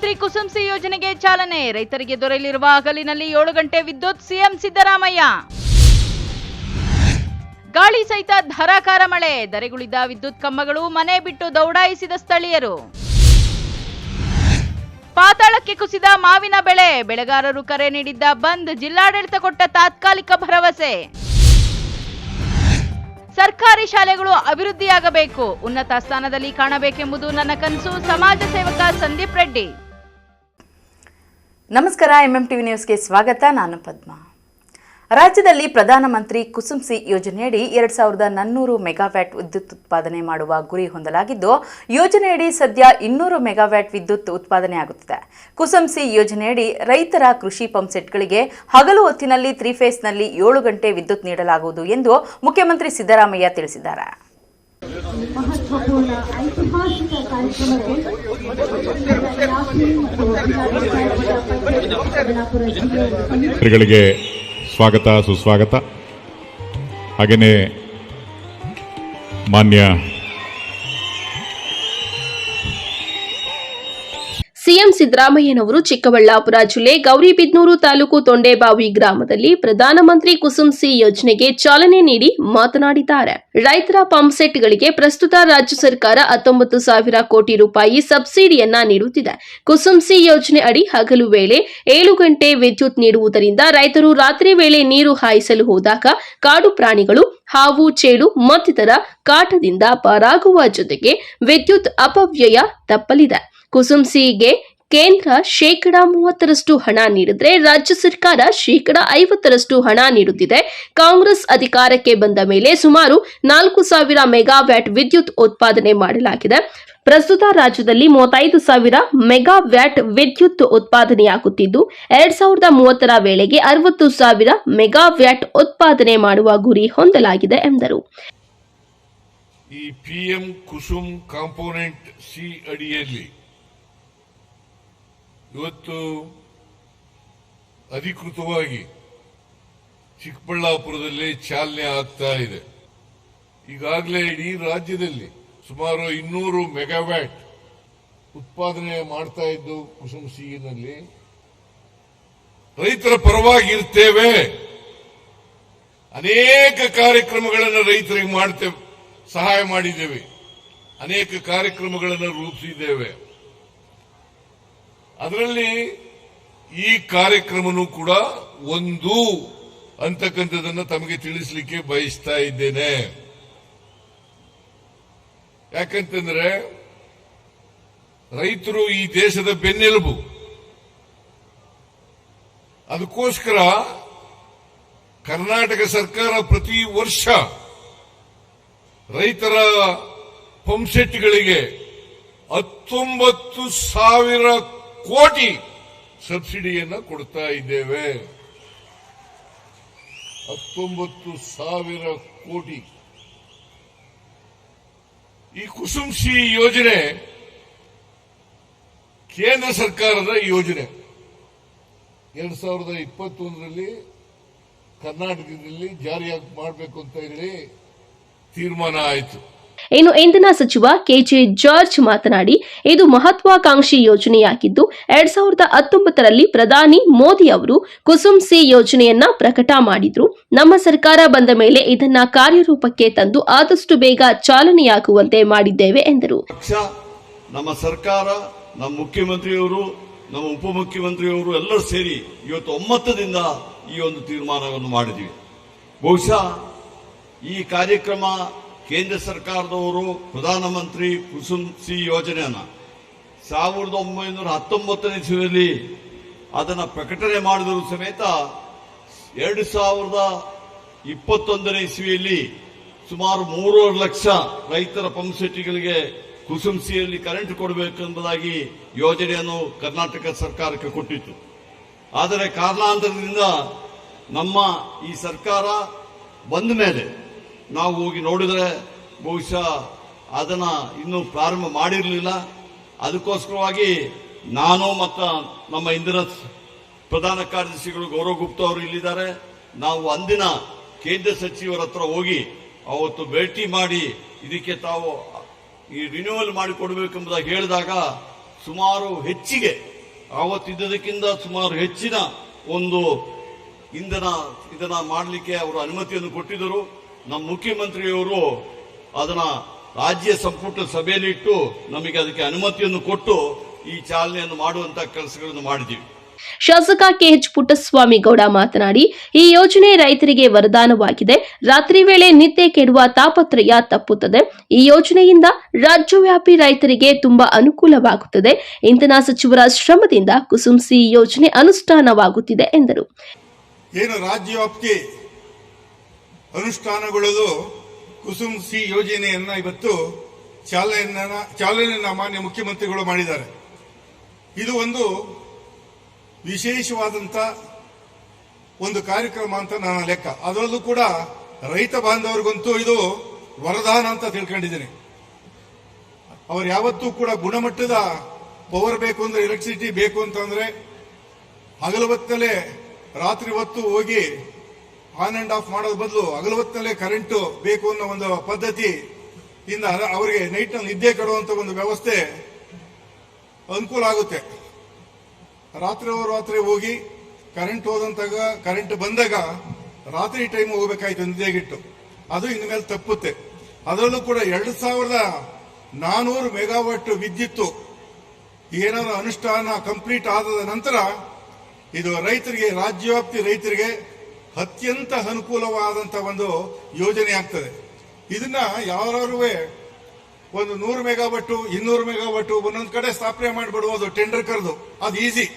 ಪ್ರಧಾನಮಂತ್ರಿ ಕುಸುಮ್ ಸಿ ಯೋಜನೆಗೆ ಚಾಲನೆ. ರೈತರಿಗೆ ದೊರೆಯಲಿರುವ ಹಗಲಿನಲ್ಲಿ 7 ಗಂಟೆ ವಿದ್ಯುತ್. ಸಿಎಂ ಸಿದ್ದರಾಮಯ್ಯ. ಗಾಳಿ ಸಹಿತ ಧಾರಾಕಾರ ಮಳೆ. ಧರೆಗುಳಿದ ವಿದ್ಯುತ್ ಕಂಬಗಳು. ಮನೆ ಬಿಟ್ಟು ದೌಡಾಯಿಸಿದ ಸ್ಥಳೀಯರು. ಪಾತಾಳಕ್ಕೆ ಕುಸಿದ ಮಾವಿನ ಬೆಳೆ. ಬೆಳೆಗಾರರು ಕರೆ ನೀಡಿದ್ದ ಬಂದ್. ಜಿಲ್ಲಾಡಳಿತ ಕೊಟ್ಟ ತಾತ್ಕಾಲಿಕ ಭರವಸೆ. ಸರ್ಕಾರಿ ಶಾಲೆಗಳು ಅಭಿವೃದ್ಧಿಯಾಗಬೇಕು, ಉನ್ನತ ಸ್ಥಾನದಲ್ಲಿ ಕಾಣಬೇಕೆಂಬುದು ನನ್ನ ಕನಸು. ಸಮಾಜ ಸೇವಕ ಸಂದೀಪ್ ರೆಡ್ಡಿ. ನಮಸ್ಕಾರ, ಎಂಎಂಟಿವಿ ನ್ಯೂಸ್ಗೆ ಸ್ವಾಗತ. ನಾನು ಪದ್ಮಾ. ರಾಜ್ಯದಲ್ಲಿ ಪ್ರಧಾನಮಂತ್ರಿ ಕುಸುಮ್ ಸಿ ಯೋಜನೆಯಡಿ 2400 ಮೆಗಾವ್ಯಾಟ್ ವಿದ್ಯುತ್ ಉತ್ಪಾದನೆ ಮಾಡುವ ಗುರಿ ಹೊಂದಲಾಗಿದ್ದು, ಯೋಜನೆಯಡಿ ಸದ್ಯ 200 ಮೆಗಾವ್ಯಾಟ್ ವಿದ್ಯುತ್ ಉತ್ಪಾದನೆಯಾಗುತ್ತಿದೆ. ಕುಸುಮ್ ಸಿ ಯೋಜನೆಯಡಿ ರೈತರ ಕೃಷಿ ಪಂಪ್ ಸೆಟ್ಗಳಿಗೆ ಹಗಲು ಹೊತ್ತಿನಲ್ಲಿ 3 ಫೇಸ್ನಲ್ಲಿ 7 ಗಂಟೆ ವಿದ್ಯುತ್ ನೀಡಲಾಗುವುದು ಎಂದು ಮುಖ್ಯಮಂತ್ರಿ ಸಿದ್ದರಾಮಯ್ಯ ತಿಳಿಸಿದ್ದಾರೆ. ಸ್ವಾಗತ ಸುಸ್ವಾಗತ. ಹಾಗೆಯೇ ಮಾನ್ಯ ಸಿಎಂ ಸಿದ್ದರಾಮಯ್ಯನವರು ಚಿಕ್ಕಬಳ್ಳಾಪುರ ಜಿಲ್ಲೆ ಗೌರಿಬಿದನೂರು ತಾಲೂಕು ತೊಂಡೇಬಾವಿ ಗ್ರಾಮದಲ್ಲಿ ಪ್ರಧಾನಮಂತ್ರಿ ಕುಸುಮ್ ಸಿ ಯೋಜನೆಗೆ ಚಾಲನೆ ನೀಡಿ ಮಾತನಾಡಿದ್ದಾರೆ. ರೈತರ ಪಂಪ್ ಸೆಟ್ಗಳಿಗೆ ಪ್ರಸ್ತುತ ರಾಜ್ಯ ಸರ್ಕಾರ 19,000 ಕೋಟಿ ರೂಪಾಯಿ ಸಬ್ಸಿಡಿಯನ್ನ ನೀಡುತ್ತಿದೆ. ಕುಸುಮ್ ಸಿ ಯೋಜನೆ ಅಡಿ ಹಗಲು ವೇಳೆ 7 ಗಂಟೆ ವಿದ್ಯುತ್ ನೀಡುವುದರಿಂದ ರೈತರು ರಾತ್ರಿ ವೇಳೆ ನೀರು ಹಾಯಿಸಲು ಹೋದಾಗ ಕಾಡು ಪ್ರಾಣಿಗಳು, ಹಾವು, ಚೇಳು ಮತ್ತಿತರ ಕಾಟದಿಂದ ಪಾರಾಗುವ ಜೊತೆಗೆ ವಿದ್ಯುತ್ ಅಪವ್ಯಯ ತಪ್ಪಲಿದೆ. ಕುಸುಮ್ ಸಿಗೆ ಕೇಂದ್ರ ಶೇಕಡಾ 30ರಷ್ಟು ಹಣ ನೀಡಿದ್ರೆ ರಾಜ್ಯ ಸರ್ಕಾರ ಶೇಕಡಾ 50ರಷ್ಟು ಹಣ ನೀಡುತ್ತಿದೆ. ಕಾಂಗ್ರೆಸ್ ಅಧಿಕಾರಕ್ಕೆ ಬಂದ ಮೇಲೆ ಸುಮಾರು 4,000 ಮೆಗಾವ್ಯಾಟ್ ವಿದ್ಯುತ್ ಉತ್ಪಾದನೆ ಮಾಡಲಾಗಿದೆ. ಪ್ರಸ್ತುತ ರಾಜ್ಯದಲ್ಲಿ 35,000 ಮೆಗಾವ್ಯಾಟ್ ವಿದ್ಯುತ್ ಉತ್ಪಾದನೆಯಾಗುತ್ತಿದ್ದು 2030ರ ವೇಳೆಗೆ 60,000 ಮೆಗಾವ್ಯಾಟ್ ಉತ್ಪಾದನೆ ಮಾಡುವ ಗುರಿ ಹೊಂದಲಾಗಿದೆ ಎಂದರು. ಈ ಪಿಎಂ ಕುಸುಮ್ ಕಾಂಪೋನೆಂಟ್ ಸಿ ಅಡಿಯಲ್ಲಿ ಇವತ್ತು ಅಧಿಕೃತವಾಗಿ ಚಿಕ್ಕಬಳ್ಳಾಪುರದಲ್ಲಿ ಚಾಲನೆ ಆಗ್ತಾ ಇದೆ. ಈಗಾಗಲೇ ಇಡೀ ರಾಜ್ಯದಲ್ಲಿ ಸುಮಾರು 200 ಮೆಗಾವ್ಯಾಟ್ ಉತ್ಪಾದನೆ ಮಾಡ್ತಾ ಇದ್ದು ಕುಸುಮ್ ಸಿನಲ್ಲಿ ರೈತರ ಪರವಾಗಿರ್ತೇವೆ. ಅನೇಕ ಕಾರ್ಯಕ್ರಮಗಳನ್ನು ರೈತರಿಗೆ ಮಾಡ್ತೇವೆ, ಸಹಾಯ ಮಾಡಿದ್ದೇವೆ, ಅನೇಕ ಕಾರ್ಯಕ್ರಮಗಳನ್ನು ರೂಪಿಸಿದ್ದೇವೆ. ಅದರಲ್ಲಿ ಈ ಕಾರ್ಯಕ್ರಮನೂ ಕೂಡ ಒಂದು ಅಂತಕ್ಕಂಥದ್ದನ್ನು ತಮಗೆ ತಿಳಿಸಲಿಕ್ಕೆ ಬಯಸ್ತಾ ಇದ್ದೇನೆ. ಯಾಕಂತಂದ್ರೆ ರೈತರು ಈ ದೇಶದ ಬೆನ್ನೆಲುಬು. ಅದಕ್ಕೋಸ್ಕರ ಕರ್ನಾಟಕ ಸರ್ಕಾರ ಪ್ರತಿ ವರ್ಷ ರೈತರ ಪಂಪ್ಸೆಟ್ಗಳಿಗೆ 19,000 ಕೋಟಿ ಸಬ್ಸಿಡಿಯನ್ನು ಕೊಡ್ತಾ ಇದ್ದೇವೆ. 19,000 ಕೋಟಿ. ಈ ಕುಸುಮ್ ಸಿ ಯೋಜನೆ ಕೇಂದ್ರ ಸರ್ಕಾರದ ಯೋಜನೆ. 2021ರಲ್ಲಿ ಕರ್ನಾಟಕದಲ್ಲಿ ಜಾರಿಯಾಗಿ ಮಾಡಬೇಕು ಅಂತ ಹೇಳಿ ತೀರ್ಮಾನ ಆಯಿತು. ಇನ್ನು ಇಂಧನ ಸಚಿವ ಕೆಜೆ ಜಾರ್ಜ್ ಮಾತನಾಡಿ, ಇದು ಮಹತ್ವಾಕಾಂಕ್ಷಿ ಯೋಜನೆಯಾಗಿದ್ದು 2019ರಲ್ಲಿ ಪ್ರಧಾನಿ ಮೋದಿ ಅವರು ಕುಸುಮ್ ಸಿ ಯೋಜನೆಯನ್ನ ಪ್ರಕಟ ಮಾಡಿದ್ರು. ನಮ್ಮ ಸರ್ಕಾರ ಬಂದ ಮೇಲೆ ಇದನ್ನ ಕಾರ್ಯರೂಪಕ್ಕೆ ತಂದು ಆದಷ್ಟು ಬೇಗ ಚಾಲನೆಯಾಗುವಂತೆ ಮಾಡಿದ್ದೇವೆ ಎಂದರು. ನಮ್ಮ ಸರ್ಕಾರ, ನಮ್ಮ ಮುಖ್ಯಮಂತ್ರಿಯವರು, ನಮ್ಮ ಉಪಮುಖ್ಯಮಂತ್ರಿಯವರು ಎಲ್ಲರೂ ಸೇರಿ ಇವತ್ತು ಒಮ್ಮತದಿಂದ ಈ ಒಂದು ತೀರ್ಮಾನವನ್ನು ಮಾಡಿದ್ದೀವಿ. ಬಹುಶಃ ಈ ಕಾರ್ಯಕ್ರಮ ಕೇಂದ್ರ ಸರ್ಕಾರದವರು ಪ್ರಧಾನಮಂತ್ರಿ ಕುಸುಮ್ ಸಿ ಯೋಜನೆಯನ್ನ 1919ನೇ ಇಸ್ವಿಯಲ್ಲಿ ಅದನ್ನು ಪ್ರಕಟಣೆ ಮಾಡಿದರೂ ಸಮೇತ 2021ನೇ ಇಸ್ವಿಯಲ್ಲಿ ಸುಮಾರು 3.5 ಲಕ್ಷ ರೈತರ ಪಂಪ್ ಸೆಟ್ಗಳಿಗೆ ಕುಸುಮ್ ಸಿಯಲ್ಲಿ ಕರೆಂಟ್ ಕೊಡಬೇಕೆಂಬುದಾಗಿ ಯೋಜನೆಯನ್ನು ಕರ್ನಾಟಕ ಸರ್ಕಾರಕ್ಕೆ ಕೊಟ್ಟಿತ್ತು. ಆದರೆ ಕಾರಣಾಂತರದಿಂದ ನಮ್ಮ ಈ ಸರ್ಕಾರ ಬಂದ ಮೇಲೆ ನಾವು ಹೋಗಿ ನೋಡಿದರೆ ಬಹುಶಃ ಅದನ್ನ ಇನ್ನೂ ಪ್ರಾರಂಭ ಮಾಡಿರಲಿಲ್ಲ. ಅದಕ್ಕೋಸ್ಕರವಾಗಿ ನಾನು ಮತ್ತು ನಮ್ಮ ಇಂದಿನ ಪ್ರಧಾನ ಕಾರ್ಯದರ್ಶಿಗಳು ಗೌರವ್ ಗುಪ್ತಾ ಅವರು ಇಲ್ಲಿದ್ದಾರೆ. ನಾವು ಅಂದಿನ ಕೇಂದ್ರ ಸಚಿವರ ಹತ್ರ ಹೋಗಿ ಅವತ್ತು ಭೇಟಿ ಮಾಡಿ ಇದಕ್ಕೆ ತಾವು ಈ ರಿನ್ಯೂವಲ್ ಮಾಡಿಕೊಡ್ಬೇಕೆಂಬುದಾಗಿ ಹೇಳಿದಾಗ ಸುಮಾರು ಹೆಚ್ಚಿಗೆ ಆವತ್ತಿದ್ದದಕ್ಕಿಂತ ಸುಮಾರು ಹೆಚ್ಚಿನ ಒಂದು ಇದನ್ನ ಮಾಡಲಿಕ್ಕೆ ಅವರು ಅನುಮತಿಯನ್ನು ಕೊಟ್ಟಿದ್ದರು. ನಮ್ಮ ಮುಖ್ಯಮಂತ್ರಿಯವರು ಅದನ್ನ ರಾಜ್ಯ ಸಂಪುಟ ಸಭೆಯಲ್ಲಿಟ್ಟು ನಮಗೆ ಅದಕ್ಕೆ ಅನುಮತಿಯನ್ನು ಕೊಟ್ಟು ಈ ಚಾಲನೆಯನ್ನು ಮಾಡುವಂತ ಕೆಲಸಗಳನ್ನು ಮಾಡಿದ್ದೀವಿ. ಶಾಸಕ ಕೆಎಚ್ ಪುಟ್ಟಸ್ವಾಮಿ ಗೌಡ ಮಾತನಾಡಿ, ಈ ಯೋಜನೆ ರೈತರಿಗೆ ವರದಾನವಾಗಿದೆ. ರಾತ್ರಿ ವೇಳೆ ನಿದ್ದೆ ಕೆಡುವ ತಾಪತ್ರಯ ತಪ್ಪುತ್ತದೆ. ಈ ಯೋಜನೆಯಿಂದ ರಾಜ್ಯವ್ಯಾಪಿ ರೈತರಿಗೆ ತುಂಬಾ ಅನುಕೂಲವಾಗುತ್ತದೆ. ಇಂಧನ ಸಚಿವರ ಶ್ರಮದಿಂದ ಕುಸುಮ್ ಸಿ ಯೋಜನೆ ಅನುಷ್ಠಾನವಾಗುತ್ತಿದೆ ಎಂದರು. ಏನು ರಾಜ್ಯವ್ಯಾಪ್ತಿ ಅನುಷ್ಠಾನಗೊಳ್ಳಲು ಕುಸುಮ್ ಸಿ ಯೋಜನೆಯನ್ನ ಇವತ್ತು ಚಾಲನೆಯನ್ನ ಮಾನ್ಯ ಮುಖ್ಯಮಂತ್ರಿಗಳು ಮಾಡಿದ್ದಾರೆ. ಇದು ಒಂದು ವಿಶೇಷವಾದಂತ ಒಂದು ಕಾರ್ಯಕ್ರಮ ಅಂತ ನನ್ನ ಲೆಕ್ಕ. ಅದರಲ್ಲೂ ಕೂಡ ರೈತ ಬಾಂಧವರಿಗಂತೂ ಇದು ವರದಾನ ಅಂತ ತಿಳ್ಕೊಂಡಿದ್ದೀನಿ. ಅವ್ರು ಯಾವತ್ತೂ ಕೂಡ ಗುಣಮಟ್ಟದ ಪವರ್ ಬೇಕು ಅಂದ್ರೆ, ಎಲೆಕ್ಟ್ರಿಸಿಟಿ ಬೇಕು ಅಂತಂದ್ರೆ ಹಗಲು ಹೊತ್ತಲ್ಲೇ ರಾತ್ರಿ ಹೊತ್ತು ಹೋಗಿ ಆನ್ ಅಂಡ್ ಆಫ್ ಮಾಡೋದ್ ಬದಲು ಹಗಲು ಹೊತ್ತಲ್ಲೇ ಕರೆಂಟ್ ಬೇಕು ಅನ್ನೋ ಒಂದು ಪದ್ಧತಿ ಇಂದ ಅವರಿಗೆ ನೈಟ್ ನಲ್ಲಿ ನಿದ್ದೆ ಕೆಡುವಂತ ಒಂದು ವ್ಯವಸ್ಥೆ ಅನುಕೂಲ ಆಗುತ್ತೆ. ರಾತ್ರಿ ಹೋಗಿ ಕರೆಂಟ್ ಹೋದಂತಾಗ, ಕರೆಂಟ್ ಬಂದಾಗ ರಾತ್ರಿ ಟೈಮ್ ಹೋಗ್ಬೇಕಾಯ್ತು ನಿದ್ದೆಗಿಟ್ಟು. ಅದು ಇನ್ಮೇಲೆ ತಪ್ಪುತ್ತೆ. ಅದರಲ್ಲೂ ಕೂಡ 2400 ಮೆಗಾವಾಟ್ ವಿದ್ಯುತ್ ಏನಾದ್ರು ಅನುಷ್ಠಾನ ಕಂಪ್ಲೀಟ್ ಆದ ನಂತರ ಇದು ರೈತರಿಗೆ, ರಾಜ್ಯವ್ಯಾಪ್ತಿ ರೈತರಿಗೆ ಅತ್ಯಂತ ಅನುಕೂಲವಾದಂತ ಒಂದು ಯೋಜನೆ ಆಗ್ತದೆ. ಇದನ್ನ ಯಾರು ಒಂದು 100 ಮೆಗಾವಾಟ್ 200 ಮೆಗಾವಾಟ್ ಒಂದೊಂದು ಕಡೆ ಸ್ಥಾಪನೆ ಮಾಡಿಬಿಡುವುದು, ಟೆಂಡರ್ ಕರೆದು, ಅದು ಈಸಿ.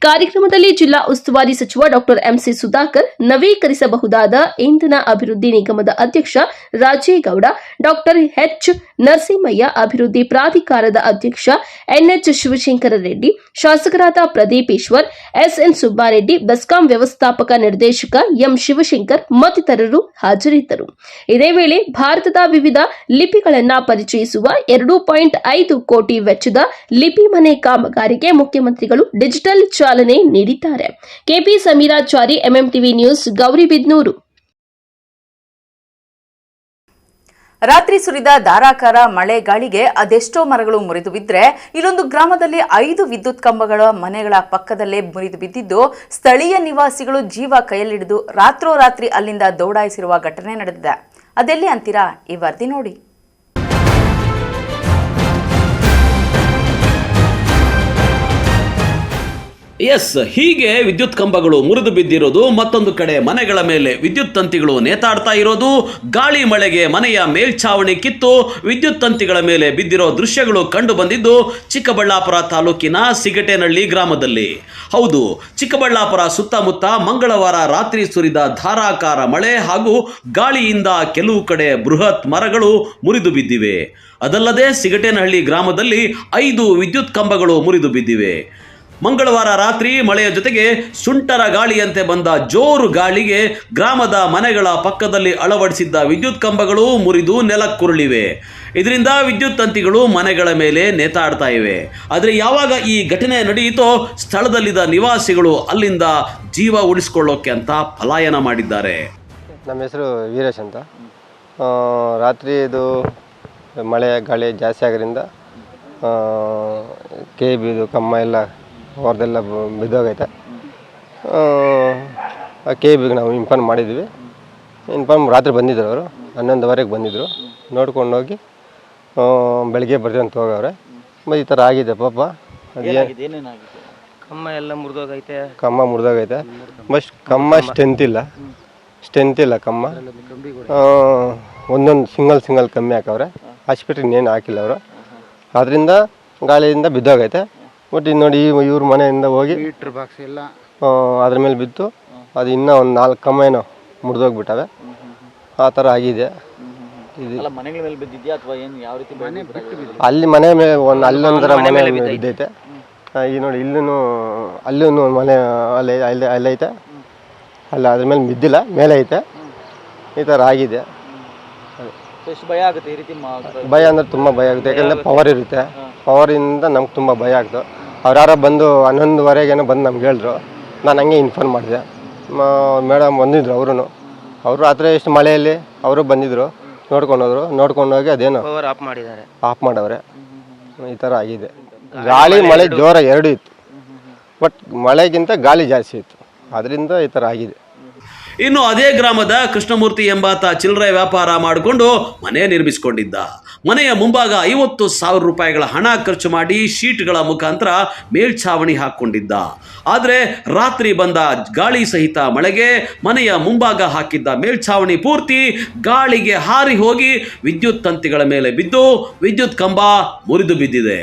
ಕಾರ್ಯಕ್ರಮದಲ್ಲಿ ಜಿಲ್ಲಾ ಉಸ್ತುವಾರಿ ಸಚಿವ ಡಾಕ್ಟರ್ ಎಂಸಿ ಸುಧಾಕರ್, ನವೀಕರಿಸಬಹುದಾದ ಇಂಧನ ಅಭಿವೃದ್ಧಿ ನಿಗಮದ ಅಧ್ಯಕ್ಷ ರಾಜೇಗೌಡ, ಡಾಕ್ಟರ್ ಎಚ್ ನರಸಿಂಹಯ್ಯ, ಅಭಿವೃದ್ಧಿ ಪ್ರಾಧಿಕಾರದ ಅಧ್ಯಕ್ಷ ಎನ್ಎಚ್ ಶಿವಶಂಕರ ರೆಡ್ಡಿ, ಶಾಸಕರಾದ ಪ್ರದೀಪ್ ಈಶ್ವರ್, ಎಸ್ಎನ್ ಸುಬ್ಬಾರೆಡ್ಡಿ, ಬೆಸ್ಕಾಂ ವ್ಯವಸ್ಥಾಪಕ ನಿರ್ದೇಶಕ ಎಂ ಶಿವಶಂಕರ್ ಮತ್ತಿತರರು ಹಾಜರಿದ್ದರು. ಇದೇ ವೇಳೆ ಭಾರತದ ವಿವಿಧ ಲಿಪಿಗಳನ್ನು ಪರಿಚಯಿಸುವ 2.5 ಕೋಟಿ ವೆಚ್ಚದ ಲಿಪಿ ಮನೆ ಕಾಮಗಾರಿಗೆ ಮುಖ್ಯಮಂತ್ರಿಗಳು ಡಿಜಿಟಲ್ ಚಾಲನೆ ನೀಡಿದ್ದಾರೆ. KP Sameerachari, MMTV news, Gauribidanur. ರಾತ್ರಿ ಸುರಿದ ಧಾರಾಕಾರ ಮಳೆ ಗಾಳಿಗೆ ಅದೆಷ್ಟೋ ಮರಗಳು ಮುರಿದು ಬಿದ್ದರೆ ಇಲ್ಲೊಂದು ಗ್ರಾಮದಲ್ಲಿ 5 ವಿದ್ಯುತ್ ಕಂಬಗಳ ಮನೆಗಳ ಪಕ್ಕದಲ್ಲೇ ಮುರಿದು ಬಿದ್ದಿದ್ದು ಸ್ಥಳೀಯ ನಿವಾಸಿಗಳು ಜೀವ ಕೈಯಲ್ಲಿಡಿದು ರಾತ್ರೋರಾತ್ರಿ ಅಲ್ಲಿಂದ ದೌಡಾಯಿಸಿರುವ ಘಟನೆ ನಡೆದಿದೆ. ಅದೆಲ್ಲಿ ಅಂತೀರಾ? ಈ ವರದಿ ನೋಡಿ. ಎಸ್, ಹೀಗೆ ವಿದ್ಯುತ್ ಕಂಬಗಳು ಮುರಿದು ಬಿದ್ದಿರೋದು, ಮತ್ತೊಂದು ಕಡೆ ಮನೆಗಳ ಮೇಲೆ ವಿದ್ಯುತ್ ತಂತಿಗಳು ನೇತಾಡ್ತಾ ಇರೋದು, ಗಾಳಿ ಮಳೆಗೆ ಮನೆಯ ಮೇಲ್ಛಾವಣಿ ಕಿತ್ತು ವಿದ್ಯುತ್ ತಂತಿಗಳ ಮೇಲೆ ಬಿದ್ದಿರೋ ದೃಶ್ಯಗಳು ಕಂಡು ಬಂದಿದ್ದು ಚಿಕ್ಕಬಳ್ಳಾಪುರ ತಾಲೂಕಿನ ಸಿಗಟೇನಹಳ್ಳಿ ಗ್ರಾಮದಲ್ಲಿ. ಹೌದು, ಚಿಕ್ಕಬಳ್ಳಾಪುರ ಸುತ್ತಮುತ್ತ ಮಂಗಳವಾರ ರಾತ್ರಿ ಸುರಿದ ಧಾರಾಕಾರ ಮಳೆ ಹಾಗೂ ಗಾಳಿಯಿಂದ ಕೆಲವು ಕಡೆ ಬೃಹತ್ ಮರಗಳು ಮುರಿದು ಬಿದ್ದಿವೆ. ಅದಲ್ಲದೆ ಸಿಗಟೇನಹಳ್ಳಿ ಗ್ರಾಮದಲ್ಲಿ 5 ವಿದ್ಯುತ್ ಕಂಬಗಳು ಮುರಿದು ಬಿದ್ದಿವೆ. ಮಂಗಳವಾರ ರಾತ್ರಿ ಮಳೆಯ ಜೊತೆಗೆ ಸುಂಟರ ಗಾಳಿಯಂತೆ ಬಂದ ಜೋರು ಗಾಳಿಗೆ ಗ್ರಾಮದ ಮನೆಗಳ ಪಕ್ಕದಲ್ಲಿ ಅಳವಡಿಸಿದ್ದ ವಿದ್ಯುತ್ ಕಂಬಗಳು ಮುರಿದು ನೆಲಕ್ಕುರುಳಿವೆ. ಇದರಿಂದ ವಿದ್ಯುತ್ ತಂತಿಗಳು ಮನೆಗಳ ಮೇಲೆ ನೇತಾಡ್ತಾ ಇವೆ. ಆದರೆ ಯಾವಾಗ ಈ ಘಟನೆ ನಡೆಯಿತೋ ಸ್ಥಳದಲ್ಲಿದ್ದ ನಿವಾಸಿಗಳು ಅಲ್ಲಿಂದ ಜೀವ ಉಳಿಸಿಕೊಳ್ಳೋಕೆ ಅಂತ ಪಲಾಯನ ಮಾಡಿದ್ದಾರೆ. ನಮ್ಮ ಹೆಸರು ವೀರೇಶ್ ಅಂತ. ರಾತ್ರಿ ಇದು ಮಳೆ ಗಾಳಿ ಜಾಸ್ತಿ ಆಗೋದ್ರಿಂದ ಕೇಬಿದು ಕಮ್ಮ ಎಲ್ಲ ಹೊರದೆಲ್ಲ ಬಿದ್ದೋಗೈತೆ. ಕೇಬಿಗೆ ನಾವು ಇನ್ಫಾರ್ಮ್ ಮಾಡಿದ್ವಿ. ರಾತ್ರಿ ಬಂದಿದ್ರು, ಅವರು 11:15ಕ್ಕೆ ಬಂದಿದ್ದರು. ನೋಡ್ಕೊಂಡು ಹೋಗಿ ಬೆಳಗ್ಗೆ ಬರ್ತೀವಿ ಅಂತ ಹೋಗವ್ರೆ. ಮತ್ತು ಈ ಥರ ಆಗಿದೆ ಪಾಪ. ಕಮ್ಮ ಎಲ್ಲ ಮುರಿದೋಗೈತೆ. ಕಮ್ಮ ಮುರಿದೋಗೈತೆ. ಬಟ್ ಕಮ್ಮ ಸ್ಟ್ರೆಂತ್ ಇಲ್ಲ ಕಮ್ಮ. ಒಂದೊಂದು ಸಿಂಗಲ್ ಕಮ್ಮಿ ಹಾಕವ್ರೆ. ಹಾಸ್ಪಿಟ್ಲಿಗೆ ಇನ್ನೇನು ಹಾಕಿಲ್ಲ ಅವರು. ಅದರಿಂದ ಗಾಳಿಯಿಂದ ಬಿದ್ದೋಗೈತೆ. ಬಟ್ ಇದು ನೋಡಿ, ಇವ್ರ ಮನೆಯಿಂದ ಹೋಗಿ ಬಾಕ್ಸ್ ಎಲ್ಲ ಅದ್ರ ಮೇಲೆ ಬಿದ್ದು ಅದು ಇನ್ನೂ ಒಂದು 4 ಕಮ್ಮ ಏನೋ ಮುರಿದೋಗ್ಬಿಟ್ಟವೆ. ಆ ಥರ ಆಗಿದೆ. ಮನೆಗಳ ಮೇಲೆ ಬಿದ್ದಿದ್ಯಾ ಅಥವಾ ಏನು, ಯಾವ ರೀತಿ? ಅಲ್ಲಿ ಮನೆ ಮೇಲೆ ಅಲ್ಲೊಂದರ ಮನೆ ಬಿದ್ದೈತೆ. ಈಗ ನೋಡಿ, ಅಲ್ಲೂ ಮನೆ ಅಲ್ಲೈತೆ. ಅಲ್ಲಿ ಅದ್ರ ಮೇಲೆ ಬಿದ್ದಿಲ್ಲ, ಮೇಲೆ ಐತೆ. ಈ ಥರ ಆಗಿದೆ. ಭಯ ಆಗುತ್ತೆ ಈ ರೀತಿ? ಭಯ ಅಂದರೆ ತುಂಬ ಭಯ ಆಗುತ್ತೆ. ಯಾಕಂದರೆ ಪವರ್ ಇರುತ್ತೆ. ಪವರಿಂದ ನಮ್ಗೆ ತುಂಬ ಭಯ ಆಗ್ತು. ಅವ್ರು ಬಂದು 11:15 ಬಂದು ನಮ್ಗೆ ಹೇಳಿದ್ರು. ನಾನು ಹಂಗೆ ಇನ್ಫಾರ್ಮ್ ಮಾಡಿದೆ. ಮೇಡಮ್ ಬಂದಿದ್ರು. ಅವರು ರಾತ್ರಿ ಎಷ್ಟು ಮಳೆಯಲ್ಲಿ ಅವರು ಬಂದಿದ್ರು, ನೋಡ್ಕೊಂಡು ಹೋಗಿ ಅದೇನೋ ಆಫ್ ಮಾಡವ್ರೆ. ಈ ಥರ ಆಗಿದೆ. ಗಾಳಿ ಮಳೆ ಜೋರ 2 ಇತ್ತು. ಬಟ್ ಮಳೆಗಿಂತ ಗಾಳಿ ಜಾಸ್ತಿ ಇತ್ತು, ಅದರಿಂದ ಈ ಥರ ಆಗಿದೆ. ಇನ್ನು ಅದೇ ಗ್ರಾಮದ ಕೃಷ್ಣಮೂರ್ತಿ ಎಂಬಾತ ಚಿಲ್ಲರೆ ವ್ಯಾಪಾರ ಮಾಡಿಕೊಂಡು ಮನೆ ನಿರ್ಮಿಸಿಕೊಂಡಿದ್ದ. ಮನೆಯ ಮುಂಭಾಗ 50,000 ರೂಪಾಯಿಗಳ ಹಣ ಖರ್ಚು ಮಾಡಿ ಶೀಟ್ಗಳ ಮುಖಾಂತರ ಮೇಲ್ಛಾವಣಿ ಹಾಕ್ಕೊಂಡಿದ್ದ. ಆದರೆ ರಾತ್ರಿ ಬಂದ ಗಾಳಿ ಸಹಿತ ಮಳೆಗೆ ಮನೆಯ ಮುಂಭಾಗ ಹಾಕಿದ್ದ ಮೇಲ್ಛಾವಣಿ ಪೂರ್ತಿ ಗಾಳಿಗೆ ಹಾರಿ ಹೋಗಿ ವಿದ್ಯುತ್ ತಂತಿಗಳ ಮೇಲೆ ಬಿದ್ದು ವಿದ್ಯುತ್ ಕಂಬ ಮುರಿದು ಬಿದ್ದಿದೆ.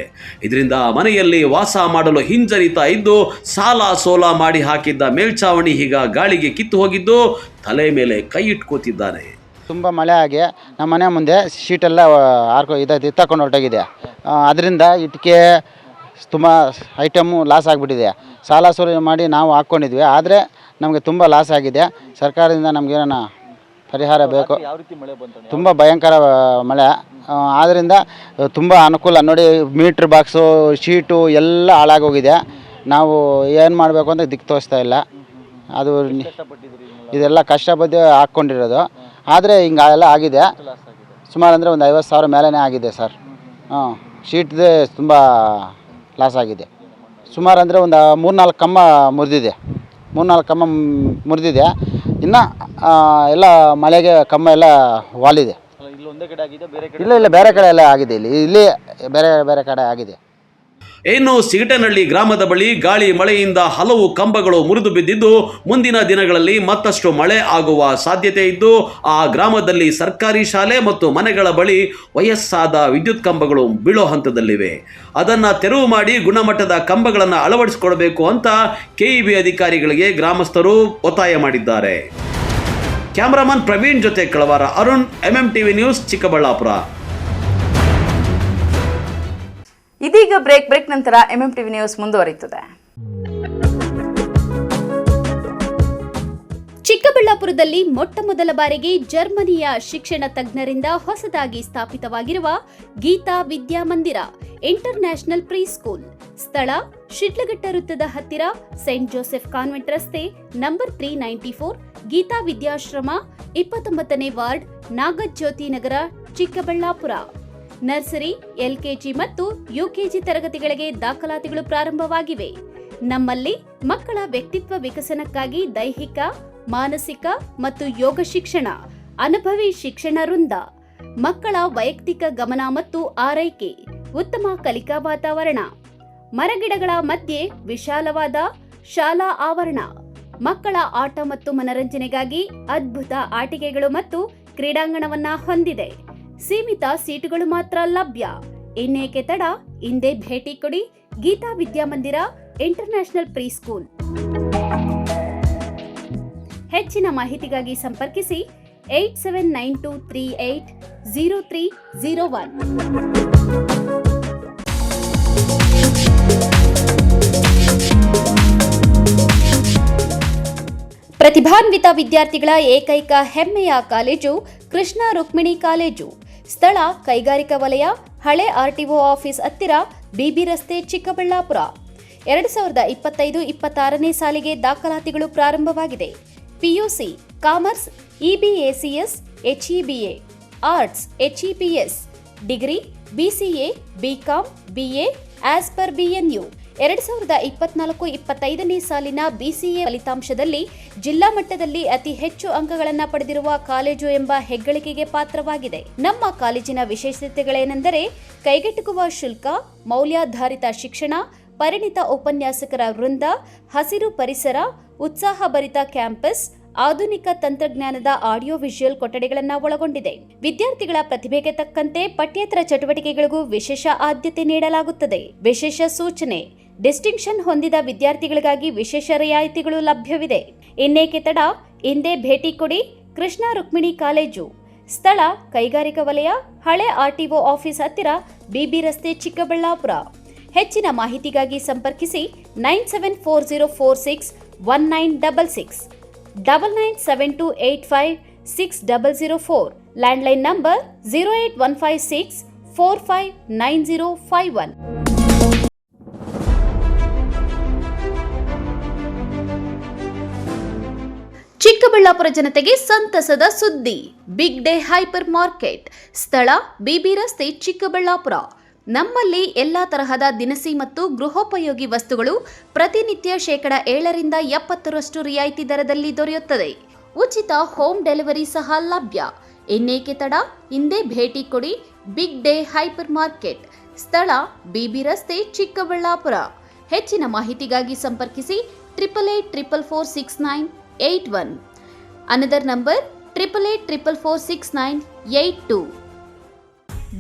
ಇದರಿಂದ ಮನೆಯಲ್ಲಿ ವಾಸ ಮಾಡಲು ಹಿಂಜರಿತಾ ಇದ್ದು ಸಾಲ ಸೋಲ ಮಾಡಿ ಹಾಕಿದ್ದ ಮೇಲ್ಛಾವಣಿ ಈಗ ಗಾಳಿಗೆ ಕಿತ್ತು ಹೋಗಿದ್ದು ತಲೆ ಮೇಲೆ ಕೈ ಇಟ್ಕೋತಿದ್ದಾನೆ. ತುಂಬ ಮಳೆ ಆಗಿ ನಮ್ಮ ಮನೆ ಮುಂದೆ ಶೀಟೆಲ್ಲ ಎತ್ತಾಕೊಂಡು ಹೊರಟೋಗಿದೆ. ಅದರಿಂದ ಇಟ್ಟಿಗೆ ತುಂಬ ಐಟಮು ಲಾಸ್ ಆಗಿಬಿಟ್ಟಿದೆ. ಸಾಲ ಸೋಲ ಮಾಡಿ ನಾವು ಹಾಕ್ಕೊಂಡಿದ್ವಿ, ಆದರೆ ನಮಗೆ ತುಂಬ ಲಾಸ್ ಆಗಿದೆ. ಸರ್ಕಾರದಿಂದ ನಮಗೇನ ಪರಿಹಾರ ಬೇಕು. ಯಾವ ರೀತಿ ಮಳೆ ಬಂತು? ತುಂಬ ಭಯಂಕರ ಮಳೆ, ಆದ್ದರಿಂದ ತುಂಬ ಅನುಕೂಲ ನೋಡಿ. ಮೀಟ್ರ್ ಬಾಕ್ಸು ಶೀಟು ಎಲ್ಲ ಹಾಳಾಗೋಗಿದೆ. ನಾವು ಏನು ಮಾಡಬೇಕು ಅಂತ ದಿಕ್ಕು ತೋರಿಸ್ತಾ ಇಲ್ಲ. ಅದು ಇದೆಲ್ಲ ಕಷ್ಟಪಟ್ಟು ಹಾಕ್ಕೊಂಡಿರೋದು, ಆದರೆ ಹಿಂಗೆಲ್ಲ ಆಗಿದೆ. ಸುಮಾರು ಅಂದರೆ ಒಂದು 50,000 ಮೇಲೇ ಆಗಿದೆ ಸರ್. ಶೀಟ್ದೇ ತುಂಬ ಲಾಸ್ ಆಗಿದೆ. ಸುಮಾರು ಅಂದರೆ ಒಂದು 3-4 ಕಂಬ ಮುರಿದಿದೆ. 3-4 ಕಂಬ ಮುರಿದಿದೆ. ಇನ್ನು ಎಲ್ಲ ಮಳೆಗೆ ಕಂಬ ಎಲ್ಲ ವಾಲಿದೆ. ಇಲ್ಲ ಬೇರೆ ಕಡೆ ಎಲ್ಲ ಆಗಿದೆ. ಇಲ್ಲಿ ಬೇರೆ ಕಡೆ ಆಗಿದೆ. ಇನ್ನು ಸಿಗಟೇನಹಳ್ಳಿ ಗ್ರಾಮದ ಬಳಿ ಗಾಳಿ ಮಳೆಯಿಂದ ಹಲವು ಕಂಬಗಳು ಮುರಿದು ಬಿದ್ದಿದ್ದು ಮುಂದಿನ ದಿನಗಳಲ್ಲಿ ಮತ್ತಷ್ಟು ಮಳೆ ಆಗುವ ಸಾಧ್ಯತೆ ಇದ್ದು ಆ ಗ್ರಾಮದಲ್ಲಿ ಸರ್ಕಾರಿ ಶಾಲೆ ಮತ್ತು ಮನೆಗಳ ಬಳಿ ವಯಸ್ಸಾದ ವಿದ್ಯುತ್ ಕಂಬಗಳು ಬೀಳೋ ಹಂತದಲ್ಲಿವೆ. ಅದನ್ನು ತೆರವು ಮಾಡಿ ಗುಣಮಟ್ಟದ ಕಂಬಗಳನ್ನು ಅಳವಡಿಸಿಕೊಡಬೇಕು ಅಂತ ಕೆಇಬಿ ಅಧಿಕಾರಿಗಳಿಗೆ ಗ್ರಾಮಸ್ಥರು ಒತ್ತಾಯ ಮಾಡಿದ್ದಾರೆ. ಕ್ಯಾಮರಾಮನ್ ಪ್ರವೀಣ್ ಜೊತೆ ಕಳವಾರ ಅರುಣ್, MMTV ನ್ಯೂಸ್, ಚಿಕ್ಕಬಳ್ಳಾಪುರ. ಇದೀಗ ಬ್ರೇಕ್ ನಂತರ MMTV ನ್ಯೂಸ್ ಮುಂದುವರಿಯುತ್ತದೆ. ಚಿಕ್ಕಬಳ್ಳಾಪುರದಲ್ಲಿ ಮೊಟ್ಟಮೊದಲ ಬಾರಿಗೆ ಜರ್ಮನಿಯ ಶಿಕ್ಷಣ ತಜ್ಞರಿಂದ ಹೊಸದಾಗಿ ಸ್ಥಾಪಿತವಾಗಿರುವ ಗೀತಾ ವಿದ್ಯಾಮಂದಿರ ಇಂಟರ್ನ್ಯಾಷನಲ್ ಪ್ರೀ ಸ್ಕೂಲ್. ಸ್ಥಳ ಶಿಡ್ಲಘಟ್ಟ ವೃತ್ತದ ಹತ್ತಿರ ಸೆಂಟ್ ಜೋಸೆಫ್ ಕಾನ್ವೆಂಟ್ ರಸ್ತೆ ನಂಬರ್ 394, ಗೀತಾ ವಿದ್ಯಾಶ್ರಮ, 29ನೇ ವಾರ್ಡ್, ನಾಗಜ್ಯೋತಿ ನಗರ, ಚಿಕ್ಕಬಳ್ಳಾಪುರ. ನರ್ಸರಿ, LKG ಮತ್ತು UKG ತರಗತಿಗಳಿಗೆ ದಾಖಲಾತಿಗಳು ಪ್ರಾರಂಭವಾಗಿವೆ. ನಮ್ಮಲ್ಲಿ ಮಕ್ಕಳ ವ್ಯಕ್ತಿತ್ವ ವಿಕಸನಕ್ಕಾಗಿ ದೈಹಿಕ, ಮಾನಸಿಕ ಮತ್ತು ಯೋಗ ಶಿಕ್ಷಣ, ಅನುಭವಿ ಶಿಕ್ಷಣ ವೃಂದ, ಮಕ್ಕಳ ವೈಯಕ್ತಿಕ ಗಮನ ಮತ್ತು ಆರೈಕೆ, ಉತ್ತಮ ಕಲಿಕಾ ವಾತಾವರಣ, ಮರಗಿಡಗಳ ಮಧ್ಯೆ ವಿಶಾಲವಾದ ಶಾಲಾ ಆವರಣ, ಮಕ್ಕಳ ಆಟ ಮತ್ತು ಮನರಂಜನೆಗಾಗಿ ಅದ್ಭುತ ಆಟಿಕೆಗಳು ಮತ್ತು ಕ್ರೀಡಾಂಗಣವನ್ನ ಹೊಂದಿದೆ. ಸೀಮಿತ ಸೀಟುಗಳು ಮಾತ್ರ ಲಭ್ಯ. ಇನ್ನೇಕೆ ತಡ, ಇಂದೇ ಭೇಟಿ ಕೊಡಿ ಗೀತಾ ವಿದ್ಯಾಮಂದಿರ ಇಂಟರ್ನ್ಯಾಷನಲ್ ಪ್ರೀ ಸ್ಕೂಲ್. ಹೆಚ್ಚಿನ ಮಾಹಿತಿಗಾಗಿ ಸಂಪರ್ಕಿಸಿ 8792380301. ಪ್ರತಿಭಾನ್ವಿತ ವಿದ್ಯಾರ್ಥಿಗಳ ಏಕೈಕ ಹೆಮ್ಮೆಯ ಕಾಲೇಜು ಕೃಷ್ಣ ರುಕ್ಮಿಣಿ ಕಾಲೇಜು. ಸ್ಥಳ ಕೈಗಾರಿಕಾ ವಲಯ, ಹಳೆ RTO ಆಫೀಸ್ ಹತ್ತಿರ, BB ರಸ್ತೆ, ಚಿಕ್ಕಬಳ್ಳಾಪುರ. 2025-26ನೇ ಸಾಲಿಗೆ ದಾಖಲಾತಿಗಳು ಪ್ರಾರಂಭವಾಗಿದೆ. PUC, commerce, EBACS, HEBA, arts, HEPS, degree, BCA, BCom, BA as per BNU. 2024-25ನೇ ಸಾಲಿನ BCA ಫಲಿತಾಂಶದಲ್ಲಿ ಜಿಲ್ಲಾ ಮಟ್ಟದಲ್ಲಿ ಅತಿ ಹೆಚ್ಚು ಅಂಕಗಳನ್ನು ಪಡೆದಿರುವ ಕಾಲೇಜು ಎಂಬ ಹೆಗ್ಗಳಿಕೆಗೆ ಪಾತ್ರವಾಗಿದೆ. ನಮ್ಮ ಕಾಲೇಜಿನ ವಿಶೇಷತೆಗಳೇನೆಂದರೆ ಕೈಗೆಟುಕುವ ಶುಲ್ಕ, ಮೌಲ್ಯಾಧಾರಿತ ಶಿಕ್ಷಣ, ಪರಿಣಿತ ಉಪನ್ಯಾಸಕರ ವೃಂದ, ಹಸಿರು ಪರಿಸರ, ಉತ್ಸಾಹಭರಿತ ಕ್ಯಾಂಪಸ್, ಆಧುನಿಕ ತಂತ್ರಜ್ಞಾನದ ಆಡಿಯೋ ವಿಜುವಲ್ ಕೊಠಡಿಗಳನ್ನು ಒಳಗೊಂಡಿದೆ. ವಿದ್ಯಾರ್ಥಿಗಳ ಪ್ರತಿಭೆಗೆ ತಕ್ಕಂತೆ ಪಠ್ಯೇತರ ಚಟುವಟಿಕೆಗಳಿಗೂ ವಿಶೇಷ ಆದ್ಯತೆ ನೀಡಲಾಗುತ್ತದೆ. ವಿಶೇಷ ಸೂಚನೆ: ಡಿಸ್ಟಿಂಕ್ಷನ್ ಹೊಂದಿದ ವಿದ್ಯಾರ್ಥಿಗಳಿಗಾಗಿ ವಿಶೇಷ ರಿಯಾಯಿತಿಗಳು ಲಭ್ಯವಿದೆ. ಇನ್ನೇಕೆ ತಡ, ಇಂದೇ ಭೇಟಿ ಕೊಡಿ ಕೃಷ್ಣ ರುಕ್ಮಿಣಿ ಕಾಲೇಜು. ಸ್ಥಳ ಕೈಗಾರಿಕಾ ವಲಯ, ಹಳೆ RTO ಆಫೀಸ್ ಹತ್ತಿರ, BB ರಸ್ತೆ, ಚಿಕ್ಕಬಳ್ಳಾಪುರ. ಹೆಚ್ಚಿನ ಮಾಹಿತಿಗಾಗಿ ಸಂಪರ್ಕಿಸಿ 9740461966, 9972856004, ಲ್ಯಾಂಡ್ಲೈನ್ ನಂಬರ್ 08156459051. ಚಿಕ್ಕಬಳ್ಳಾಪುರ ಜನತೆಗೆ ಸಂತಸದ ಸುದ್ದಿ. Big day hyper market. ಸ್ಥಳ BB ರಸ್ತೆ, ಚಿಕ್ಕಬಳ್ಳಾಪುರ. ನಮ್ಮಲ್ಲಿ ಎಲ್ಲಾ ತರಹದ ದಿನಸಿ ಮತ್ತು ಗೃಹೋಪಯೋಗಿ ವಸ್ತುಗಳು ಪ್ರತಿನಿತ್ಯ 7% 70% ರಿಯಾಯಿತಿ ದರದಲ್ಲಿ ದೊರೆಯುತ್ತದೆ. ಉಚಿತ ಹೋಮ್ ಡೆಲಿವರಿ ಸಹ ಲಭ್ಯ. ಇನ್ನೇಕೆ ತಡ, ಹಿಂದೆ ಭೇಟಿ ಕೊಡಿ ಬಿಗ್ ಡೇ ಹೈಪರ್ ಮಾರ್ಕೆಟ್, ಸ್ಥಳ ಬಿಬಿ ರಸ್ತೆ, ಚಿಕ್ಕಬಳ್ಳಾಪುರ. ಹೆಚ್ಚಿನ ಮಾಹಿತಿಗಾಗಿ ಸಂಪರ್ಕಿಸಿ 8844469881. Another number 8844469882.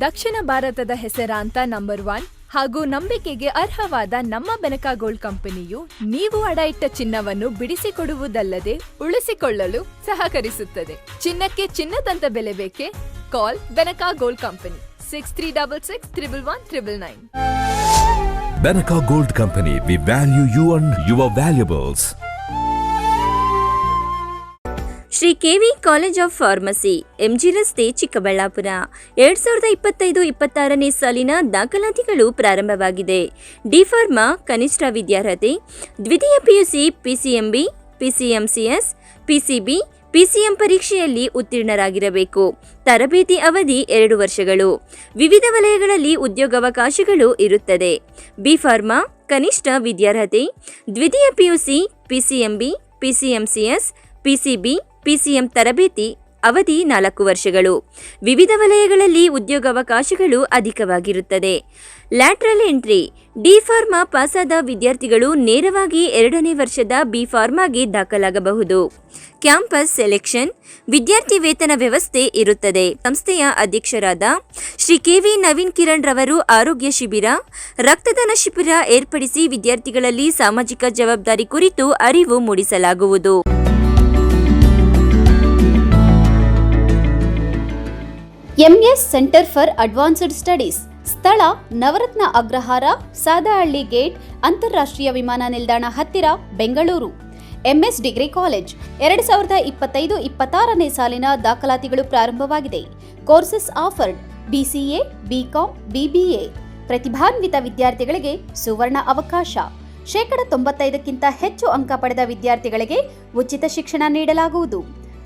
ದಕ್ಷಿಣ ಭಾರತದ ಹೆಸರಾಂತ ನಂಬರ್ 1 ಹಾಗೂ ನಂಬಿಕೆಗೆ ಅರ್ಹವಾದ ನಮ್ಮ ಬೆನಕ ಗೋಲ್ಡ್ ಕಂಪನಿಯು ನೀವು ಅಡ ಇಟ್ಟ ಚಿನ್ನವನ್ನು ಬಿಡಿಸಿಕೊಡುವುದಲ್ಲದೆ ಉಳಿಸಿಕೊಳ್ಳಲು ಸಹಕರಿಸುತ್ತದೆ. ಚಿನ್ನಕ್ಕೆ ಚಿನ್ನದಂತ ಬೆಲೆ ಬೇಕೆ? ಕಾಲ್ Benaka gold company 6366 111 999. Benaka Gold Company, we value you and your valuables. Shri KV college of pharmacy, MG ರಸ್ತೆ, ಚಿಕ್ಕಬಳ್ಳಾಪುರ. 2025-26ನೇ ಸಾಲಿನ ದಾಖಲಾತಿಗಳು ಪ್ರಾರಂಭವಾಗಿದೆ. ಡಿ ಫಾರ್ಮಾ ಕನಿಷ್ಠ ವಿದ್ಯಾರ್ಹತೆ ದ್ವಿತೀಯ PUC PCMB, PCMCS, PCB, PCM ಪರೀಕ್ಷೆಯಲ್ಲಿ ಉತ್ತೀರ್ಣರಾಗಿರಬೇಕು. ತರಬೇತಿ ಅವಧಿ 2 ವರ್ಷಗಳು. ವಿವಿಧ ವಲಯಗಳಲ್ಲಿ ಉದ್ಯೋಗಾವಕಾಶಗಳು ಇರುತ್ತದೆ. ಬಿ ಫಾರ್ಮಾ ಕನಿಷ್ಠ ವಿದ್ಯಾರ್ಹತೆ ದ್ವಿತೀಯ PUC PCMB, PCMCS, PCB, PCM ತರಬೇತಿ ಅವಧಿ 4 ವರ್ಷಗಳು. ವಿವಿಧ ವಲಯಗಳಲ್ಲಿ ಉದ್ಯೋಗಾವಕಾಶಗಳು ಅಧಿಕವಾಗಿರುತ್ತದೆ. ಲ್ಯಾಟ್ರಲ್ ಎಂಟ್ರಿ ಡಿ ಫಾರ್ಮಾ ಪಾಸಾದ ವಿದ್ಯಾರ್ಥಿಗಳು ನೇರವಾಗಿ 2ನೇ ವರ್ಷದ ಬಿ ಫಾರ್ಮಾಗೆ ದಾಖಲಾಗಬಹುದು. ಕ್ಯಾಂಪಸ್ ಸೆಲೆಕ್ಷನ್, ವಿದ್ಯಾರ್ಥಿ ವೇತನ ವ್ಯವಸ್ಥೆ ಇರುತ್ತದೆ. ಸಂಸ್ಥೆಯ ಅಧ್ಯಕ್ಷರಾದ ಶ್ರೀ ಕೆವಿ ನವೀನ್ ಕಿರಣ್ ರವರು ಆರೋಗ್ಯ ಶಿಬಿರ, ರಕ್ತದಾನ ಶಿಬಿರ ಏರ್ಪಡಿಸಿ ವಿದ್ಯಾರ್ಥಿಗಳಲ್ಲಿ ಸಾಮಾಜಿಕ ಜವಾಬ್ದಾರಿ ಕುರಿತು ಅರಿವು ಮೂಡಿಸಲಾಗುವುದು. MS centre for advanced studies, ಸ್ಥಳ ನವರತ್ನ ಅಗ್ರಹಾರ, ಸಾದಹಳ್ಳಿ ಗೇಟ್, ಅಂತಾರಾಷ್ಟ್ರೀಯ ವಿಮಾನ ನಿಲ್ದಾಣ ಹತ್ತಿರ, ಬೆಂಗಳೂರು. ಎಂಎಸ್ ಡಿಗ್ರಿ ಕಾಲೇಜ್ 2025-26ನೇ ಸಾಲಿನ ದಾಖಲಾತಿಗಳು ಪ್ರಾರಂಭವಾಗಿದೆ. Courses offered BCA, BCom, BBA. ಪ್ರತಿಭಾನ್ವಿತ ವಿದ್ಯಾರ್ಥಿಗಳಿಗೆ ಸುವರ್ಣ ಅವಕಾಶ. 95%ಕ್ಕಿಂತ ಹೆಚ್ಚು ಅಂಕ ಪಡೆದ ವಿದ್ಯಾರ್ಥಿಗಳಿಗೆ ಉಚಿತ ಶಿಕ್ಷಣ ನೀಡಲಾಗುವುದು.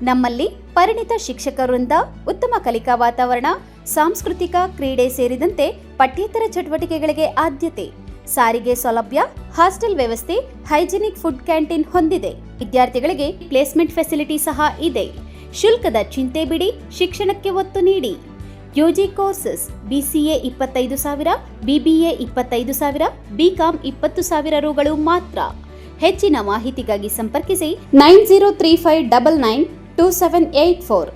ನಮ್ಮಲ್ಲಿ ಪರಿಣಿತ ಶಿಕ್ಷಕರಿಂದ ಉತ್ತಮ ಕಲಿಕಾ ವಾತಾವರಣ, ಸಾಂಸ್ಕೃತಿಕ, ಕ್ರೀಡೆ ಸೇರಿದಂತೆ ಪಠ್ಯೇತರ ಚಟುವಟಿಕೆಗಳಿಗೆ ಆದ್ಯತೆ. ಸಾರಿಗೆ ಸೌಲಭ್ಯ, ಹಾಸ್ಟೆಲ್ ವ್ಯವಸ್ಥೆ, ಹೈಜಿನಿಕ್ ಫುಡ್ ಕ್ಯಾಂಟೀನ್ ಹೊಂದಿದೆ. ವಿದ್ಯಾರ್ಥಿಗಳಿಗೆ ಪ್ಲೇಸ್ಮೆಂಟ್ ಫೆಸಿಲಿಟಿ ಸಹ ಇದೆ. ಶುಲ್ಕದ ಚಿಂತೆ ಬಿಡಿ, ಶಿಕ್ಷಣಕ್ಕೆ ಒತ್ತು ನೀಡಿ. UG courses BCA 25,000, BBA 25,000, BCom 20,000 ರುಗಳು ಮಾತ್ರ. ಹೆಚ್ಚಿನ ಮಾಹಿತಿಗಾಗಿ ಸಂಪರ್ಕಿಸಿ 9035992784.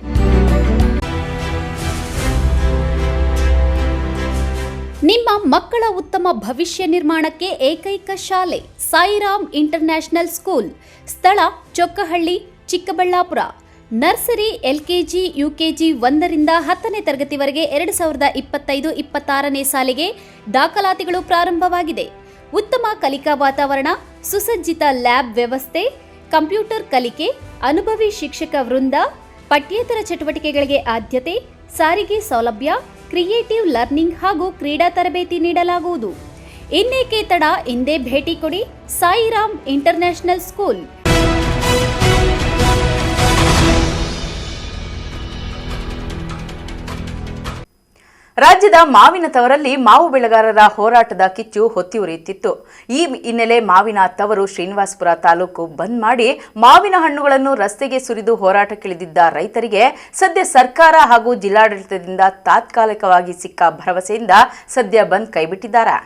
ನಿಮ್ಮ ಮಕ್ಕಳ ಉತ್ತಮ ಭವಿಷ್ಯ ನಿರ್ಮಾಣಕ್ಕೆ ಏಕೈಕ ಶಾಲೆ ಸಾಯಿರಾಮ್ ಇಂಟರ್ನ್ಯಾಷನಲ್ ಸ್ಕೂಲ್, ಸ್ಥಳ Chokkahalli, Chikkaballapur. Nursery, LKG, UKG 1ರಿಂದ 10ನೇ ತರಗತಿವರೆಗೆ 2025-26ನೇ ಸಾಲಿಗೆ ದಾಖಲಾತಿಗಳು ಪ್ರಾರಂಭವಾಗಿದೆ. ಉತ್ತಮ ಕಲಿಕಾ ವಾತಾವರಣ, ಸುಸಜ್ಜಿತ ಲ್ಯಾಬ್ ವ್ಯವಸ್ಥೆ, ಕಂಪ್ಯೂಟರ್ ಕಲಿಕೆ, ಅನುಭವಿ ಶಿಕ್ಷಕ ವೃಂದ, ಪಠ್ಯೇತರ ಚಟುವಟಿಕೆಗಳಿಗೆ ಆದ್ಯತೆ, ಸಾರಿಗೆ ಸೌಲಭ್ಯ, ಕ್ರಿಯೇಟಿವ್ ಲರ್ನಿಂಗ್ ಹಾಗೂ ಕ್ರೀಡಾ ತರಬೇತಿ ನೀಡಲಾಗುವುದು. ಇನ್ನೇಕೆ ತಡ, ಹಿಂದೆ ಭೇಟಿ ಕೊಡಿ ಸಾಯಿರಾಮ್ ಇಂಟರ್ನ್ಯಾಷನಲ್ ಸ್ಕೂಲ್. ರಾಜ್ಯದ ಮಾವಿನ ತವರಲ್ಲಿ ಮಾವು ಬೆಳೆಗಾರರ ಹೋರಾಟದ ಕಿಚ್ಚು ಹೊತ್ತಿ ಉರಿಯುತ್ತಿತ್ತು. ಈ ಹಿನ್ನೆಲೆ ಮಾವಿನ ತವರು ಶ್ರೀನಿವಾಸಪುರ ತಾಲೂಕು ಬಂದ್ ಮಾಡಿ ಮಾವಿನ ಹಣ್ಣುಗಳನ್ನು ರಸ್ತೆಗೆ ಸುರಿದು ಹೋರಾಟಕ್ಕಿಳಿದಿದ್ದ ರೈತರಿಗೆ ಸದ್ಯ ಸರ್ಕಾರ ಹಾಗೂ ಜಿಲ್ಲಾಡಳಿತದಿಂದ ತಾತ್ಕಾಲಿಕವಾಗಿ ಸಿಕ್ಕ ಭರವಸೆಯಿಂದ ಸದ್ಯ ಬಂದ್ ಕೈಬಿಟ್ಟಿದ್ದಾರೆ.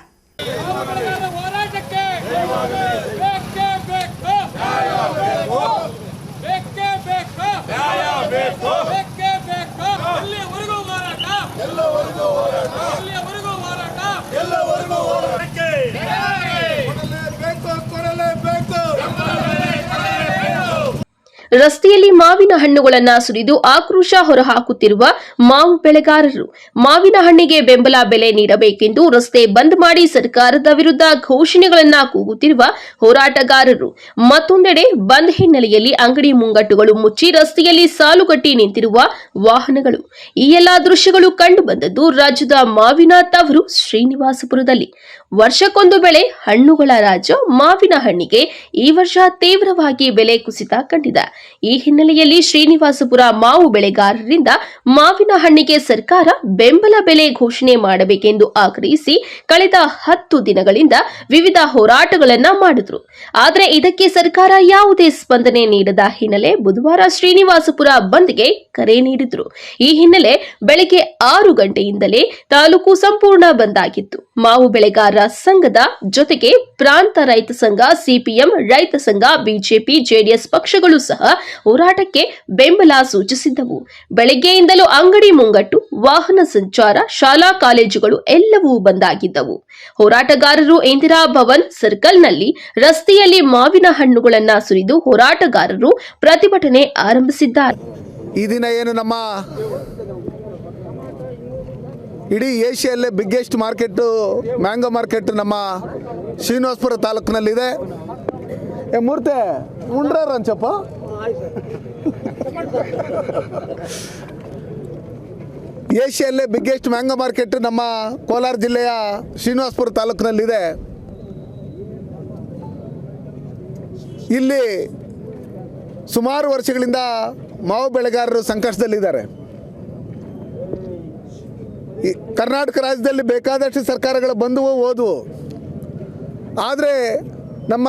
ರಸ್ತೆಯಲ್ಲಿ ಮಾವಿನ ಹಣ್ಣುಗಳನ್ನ ಸುರಿದು ಆಕ್ರೋಶ ಹೊರಹಾಕುತ್ತಿರುವ ಮಾವು ಬೆಳೆಗಾರರು. ಮಾವಿನ ಹಣ್ಣಿಗೆ ಬೆಂಬಲ ಬೆಲೆ ನೀಡಬೇಕೆಂದು ರಸ್ತೆ ಬಂದ್ ಮಾಡಿ ಸರ್ಕಾರದ ವಿರುದ್ಧ ಘೋಷಣೆಗಳನ್ನ ಕೂಗುತ್ತಿರುವ ಹೋರಾಟಗಾರರು. ಮತ್ತೊಂದೆಡೆ ಬಂದ್ ಹಿನ್ನೆಲೆಯಲ್ಲಿ ಅಂಗಡಿ ಮುಂಗಟ್ಟುಗಳು ಮುಚ್ಚಿ ರಸ್ತೆಯಲ್ಲಿ ಸಾಲುಗಟ್ಟಿ ನಿಂತಿರುವ ವಾಹನಗಳು. ಈ ಎಲ್ಲಾ ದೃಶ್ಯಗಳು ಕಂಡು ಬಂದದ್ದು ರಾಜ್ಯದ ಮಾವಿನ ತವರು ಶ್ರೀನಿವಾಸಪುರದಲ್ಲಿ. ವರ್ಷಕ್ಕೊಂದು ಬೆಳೆ ಹಣ್ಣುಗಳ ರಾಜ್ಯ ಮಾವಿನ ಹಣ್ಣಿಗೆ ಈ ವರ್ಷ ತೀವ್ರವಾಗಿ ಬೆಲೆ ಕುಸಿತ ಕಂಡಿದೆ. ಈ ಹಿನ್ನೆಲೆಯಲ್ಲಿ ಶ್ರೀನಿವಾಸಪುರ ಮಾವು ಬೆಳೆಗಾರರಿಂದ ಮಾವಿನ ಹಣ್ಣಿಗೆ ಸರ್ಕಾರ ಬೆಂಬಲ ಬೆಲೆ ಘೋಷಣೆ ಮಾಡಬೇಕೆಂದು ಆಗ್ರಹಿಸಿ ಕಳೆದ 10 ದಿನಗಳಿಂದ ವಿವಿಧ ಹೋರಾಟಗಳನ್ನ ಮಾಡಿದ್ರು. ಆದರೆ ಇದಕ್ಕೆ ಸರ್ಕಾರ ಯಾವುದೇ ಸ್ಪಂದನೆ ನೀಡದ ಹಿನ್ನೆಲೆ ಬುಧವಾರ ಶ್ರೀನಿವಾಸಪುರ ಬಂದ್ಗೆ ಕರೆ ನೀಡಿದ್ರು. ಈ ಹಿನ್ನೆಲೆ ಬೆಳಗ್ಗೆ 6 ಗಂಟೆಯಿಂದಲೇ ತಾಲೂಕು ಸಂಪೂರ್ಣ ಬಂದ್ ಆಗಿತ್ತು. ಮಾವು ಬೆಳೆಗಾರರ ಸಂಘದ ಜೊತೆಗೆ ಪ್ರಾಂತ ರೈತ ಸಂಘ, ಸಿಪಿಎಂ, ರೈತ ಸಂಘ, ಬಿಜೆಪಿ, ಜೆಡಿಎಸ್ ಪಕ್ಷಗಳು ಸಹ ಹೋರಾಟಕ್ಕೆ ಬೆಂಬಲ ಸೂಚಿಸಿದ್ದವು. ಬೆಳಗ್ಗೆಯಿಂದಲೂ ಅಂಗಡಿ ಮುಂಗಟ್ಟು, ವಾಹನ ಸಂಚಾರ, ಶಾಲಾ ಕಾಲೇಜುಗಳು ಎಲ್ಲವೂ ಬಂದಾಗಿದ್ದವು. ಹೋರಾಟಗಾರರು ಇಂದಿರಾ ಭವನ್ ಸರ್ಕಲ್ನಲ್ಲಿ ರಸ್ತೆಯಲ್ಲಿ ಮಾವಿನ ಹಣ್ಣುಗಳನ್ನ ಸುರಿದು ಹೋರಾಟಗಾರರು ಪ್ರತಿಭಟನೆ ಆರಂಭಿಸಿದ್ದಾರೆ. ಈ ದಿನ ಏನು ನಮ್ಮ ಇಡೀ ಏಷ್ಯಾದಲ್ಲೇ ಬಿಗ್ಗೆಸ್ಟ್ ಮಾರ್ಕೆಟು ಮ್ಯಾಂಗೋ ಮಾರ್ಕೆಟ್ ನಮ್ಮ ಶ್ರೀನಿವಾಸಪುರ ತಾಲೂಕಿನಲ್ಲಿದೆ. ಮೂರ್ತಿ ಉಂಡ್ರಾರ ಅಂಚಪ್ಪ. ಏಷ್ಯಾದಲ್ಲೇ ಬಿಗ್ಗೆಸ್ಟ್ ಮ್ಯಾಂಗೋ ಮಾರ್ಕೆಟ್ ನಮ್ಮ ಕೋಲಾರ ಜಿಲ್ಲೆಯ ಶ್ರೀನಿವಾಸಪುರ ತಾಲೂಕಿನಲ್ಲಿದೆ. ಇಲ್ಲಿ ಸುಮಾರು ವರ್ಷಗಳಿಂದ ಮಾವು ಬೆಳೆಗಾರರು ಸಂಕಷ್ಟದಲ್ಲಿದ್ದಾರೆ. ಈ ಕರ್ನಾಟಕ ರಾಜ್ಯದಲ್ಲಿ ಬೇಕಾದಷ್ಟು ಸರ್ಕಾರಗಳು ಬಂದವು ಹೋದವು, ಆದರೆ ನಮ್ಮ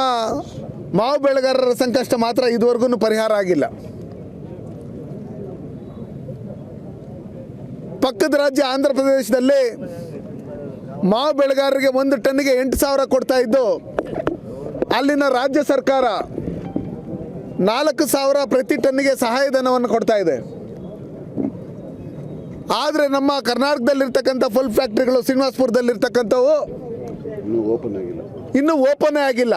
ಮಾವು ಬೆಳೆಗಾರರ ಸಂಕಷ್ಟ ಮಾತ್ರ ಇದುವರೆಗೂ ಪರಿಹಾರ ಆಗಿಲ್ಲ. ಪಕ್ಕದ ರಾಜ್ಯ ಆಂಧ್ರ ಪ್ರದೇಶದಲ್ಲಿ ಮಾವು ಬೆಳೆಗಾರರಿಗೆ 1 ಟನ್ನಿಗೆ 8,000 ಕೊಡ್ತಾ ಇದ್ದು, ಅಲ್ಲಿನ ರಾಜ್ಯ ಸರ್ಕಾರ 4,000 ಪ್ರತಿ ಟನ್ನಿಗೆ ಸಹಾಯಧನವನ್ನು ಕೊಡ್ತಾ ಇದೆ. ಆದರೆ ನಮ್ಮ ಕರ್ನಾಟಕದಲ್ಲಿರ್ತಕ್ಕಂಥ ಫುಲ್ ಫ್ಯಾಕ್ಟ್ರಿಗಳು ಶ್ರೀನಿವಾಸಪುರದಲ್ಲಿರ್ತಕ್ಕಂಥವು ಇನ್ನೂ ಓಪನ್ ಆಗಿಲ್ಲ.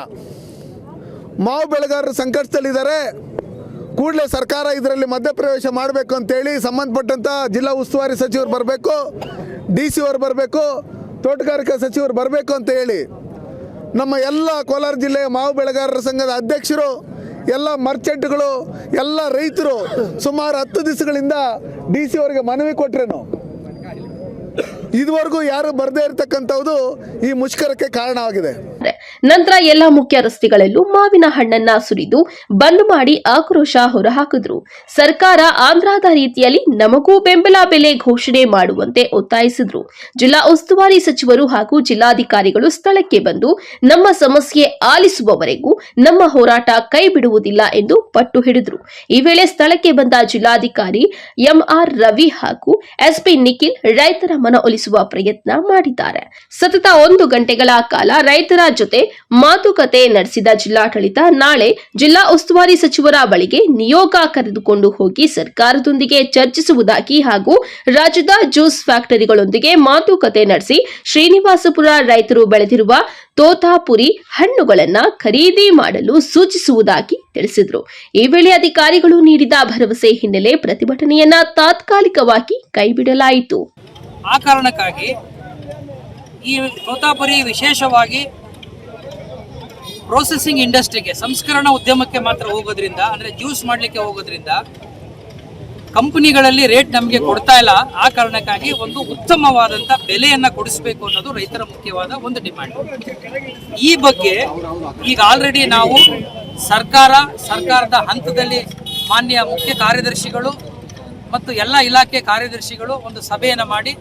ಮಾವು ಬೆಳೆಗಾರರು ಸಂಕಷ್ಟದಲ್ಲಿದ್ದಾರೆ. ಕೂಡಲೇ ಸರ್ಕಾರ ಇದರಲ್ಲಿ ಮಧ್ಯಪ್ರವೇಶ ಮಾಡಬೇಕು ಅಂತೇಳಿ ಸಂಬಂಧಪಟ್ಟಂಥ ಜಿಲ್ಲಾ ಉಸ್ತುವಾರಿ ಸಚಿವರು ಬರಬೇಕು, DC ಅವರು ಬರಬೇಕು, ತೋಟಗಾರಿಕಾ ಸಚಿವರು ಬರಬೇಕು ಅಂತ ಹೇಳಿ ನಮ್ಮ ಎಲ್ಲ ಕೋಲಾರ ಜಿಲ್ಲೆಯ ಮಾವು ಬೆಳೆಗಾರರ ಸಂಘದ ಅಧ್ಯಕ್ಷರು, ಎಲ್ಲ ಮರ್ಚೆಂಟ್ಗಳು, ಎಲ್ಲ ರೈತರು ಸುಮಾರು 10 ದಿವಸಗಳಿಂದ DC ಅವರಿಗೆ ಮನವಿ ಕೊಟ್ರೇನು ಇದುವರೆಗೂ ಯಾರು ಬರದೇ ಇರತಕ್ಕಂಥದ್ದು ಈ ಮುಷ್ಕರಕ್ಕೆ ಕಾರಣವಾಗಿದೆ. ನಂತರ ಎಲ್ಲ ಮುಖ್ಯ ರಸ್ತೆಗಳಲ್ಲೂ ಮಾವಿನ ಹಣ್ಣನ್ನ ಸುರಿದು ಬಂದ್ ಮಾಡಿ ಆಕ್ರೋಶ ಹೊರಹಾಕಿದ್ರು. ಸರ್ಕಾರ ಆಂಧ್ರದ ರೀತಿಯಲ್ಲಿ ನಮಗೂ ಬೆಂಬಲ ಬೆಲೆ ಘೋಷಣೆ ಮಾಡುವಂತೆ ಒತ್ತಾಯಿಸಿದ್ರು. ಜಿಲ್ಲಾ ಉಸ್ತುವಾರಿ ಸಚಿವರು ಹಾಗೂ ಜಿಲ್ಲಾಧಿಕಾರಿಗಳು ಸ್ಥಳಕ್ಕೆ ಬಂದು ನಮ್ಮ ಸಮಸ್ಯೆ ಆಲಿಸುವವರೆಗೂ ನಮ್ಮ ಹೋರಾಟ ಕೈ ಬಿಡುವುದಿಲ್ಲ ಎಂದು ಪಟ್ಟು ಹಿಡಿದ್ರು. ಈ ವೇಳೆ ಸ್ಥಳಕ್ಕೆ ಬಂದ ಜಿಲ್ಲಾಧಿಕಾರಿ MR ರವಿ ಹಾಗೂ SP ನಿಖಿಲ್ ರೈತರ ಮನವೊಲಿಸುವ ಪ್ರಯತ್ನ ಮಾಡಿದ್ದಾರೆ. ಸತತ 1 ಗಂಟೆಗಳ ಕಾಲ ರೈತರ ಜೊತೆ ಮಾತುಕತೆ ನಡೆಸಿದ ಜಿಲ್ಲಾಡಳಿತ ನಾಳೆ ಜಿಲ್ಲಾ ಉಸ್ತುವಾರಿ ಸಚಿವರ ಬಳಿಗೆ ನಿಯೋಗ ಕರೆದುಕೊಂಡು ಹೋಗಿ ಸರ್ಕಾರದೊಂದಿಗೆ ಚರ್ಚಿಸುವುದಾಗಿ ಹಾಗೂ ರಾಜ್ಯದ ಜ್ಯೂಸ್ ಫ್ಯಾಕ್ಟರಿಗಳೊಂದಿಗೆ ಮಾತುಕತೆ ನಡೆಸಿ ಶ್ರೀನಿವಾಸಪುರ ರೈತರು ಬೆಳೆದಿರುವ ತೋತಾಪುರಿ ಹಣ್ಣುಗಳನ್ನು ಖರೀದಿ ಮಾಡಲು ಸೂಚಿಸುವುದಾಗಿ ತಿಳಿಸಿದರು. ಈ ವೇಳೆ ಅಧಿಕಾರಿಗಳು ನೀಡಿದ ಭರವಸೆ ಹಿನ್ನೆಲೆ ಪ್ರತಿಭಟನೆಯನ್ನ ತಾತ್ಕಾಲಿಕವಾಗಿ ಕೈಬಿಡಲಾಯಿತು. ಆ ಕಾರಣಕ್ಕಾಗಿ ಈ ತೋತಾಪುರಿ ವಿಶೇಷವಾಗಿ ಪ್ರೊಸೆಸಿಂಗ್ ಇಂಡಸ್ಟ್ರಿಗೆ, ಸಂಸ್ಕರಣಾ ಉದ್ಯಮಕ್ಕೆ ಮಾತ್ರ ಹೋಗೋದ್ರಿಂದ, ಅಂದರೆ ಜ್ಯೂಸ್ ಮಾಡಲಿಕ್ಕೆ ಹೋಗೋದ್ರಿಂದ ಕಂಪನಿಗಳಲ್ಲಿ ರೇಟ್ ನಮಗೆ ಕೊಡ್ತಾ ಇಲ್ಲ. ಆ ಕಾರಣಕ್ಕಾಗಿ ಒಂದು ಉತ್ತಮವಾದಂಥ ಬೆಲೆಯನ್ನು ಕೊಡಿಸಬೇಕು ಅನ್ನೋದು ರೈತರ ಮುಖ್ಯವಾದ ಒಂದು ಡಿಮ್ಯಾಂಡ್. ಈ ಬಗ್ಗೆ ಈಗ ಆಲ್ರೆಡಿ ನಾವು ಸರ್ಕಾರದ ಹಂತದಲ್ಲಿ ಮಾನ್ಯ ಮುಖ್ಯ ಕಾರ್ಯದರ್ಶಿಗಳು ಮತ್ತು ಎಲ್ಲ ಇಲಾಖೆ ಕಾರ್ಯದರ್ಶಿಗಳು ಒಂದು ಸಭೆಯನ್ನು ಮಾಡಿ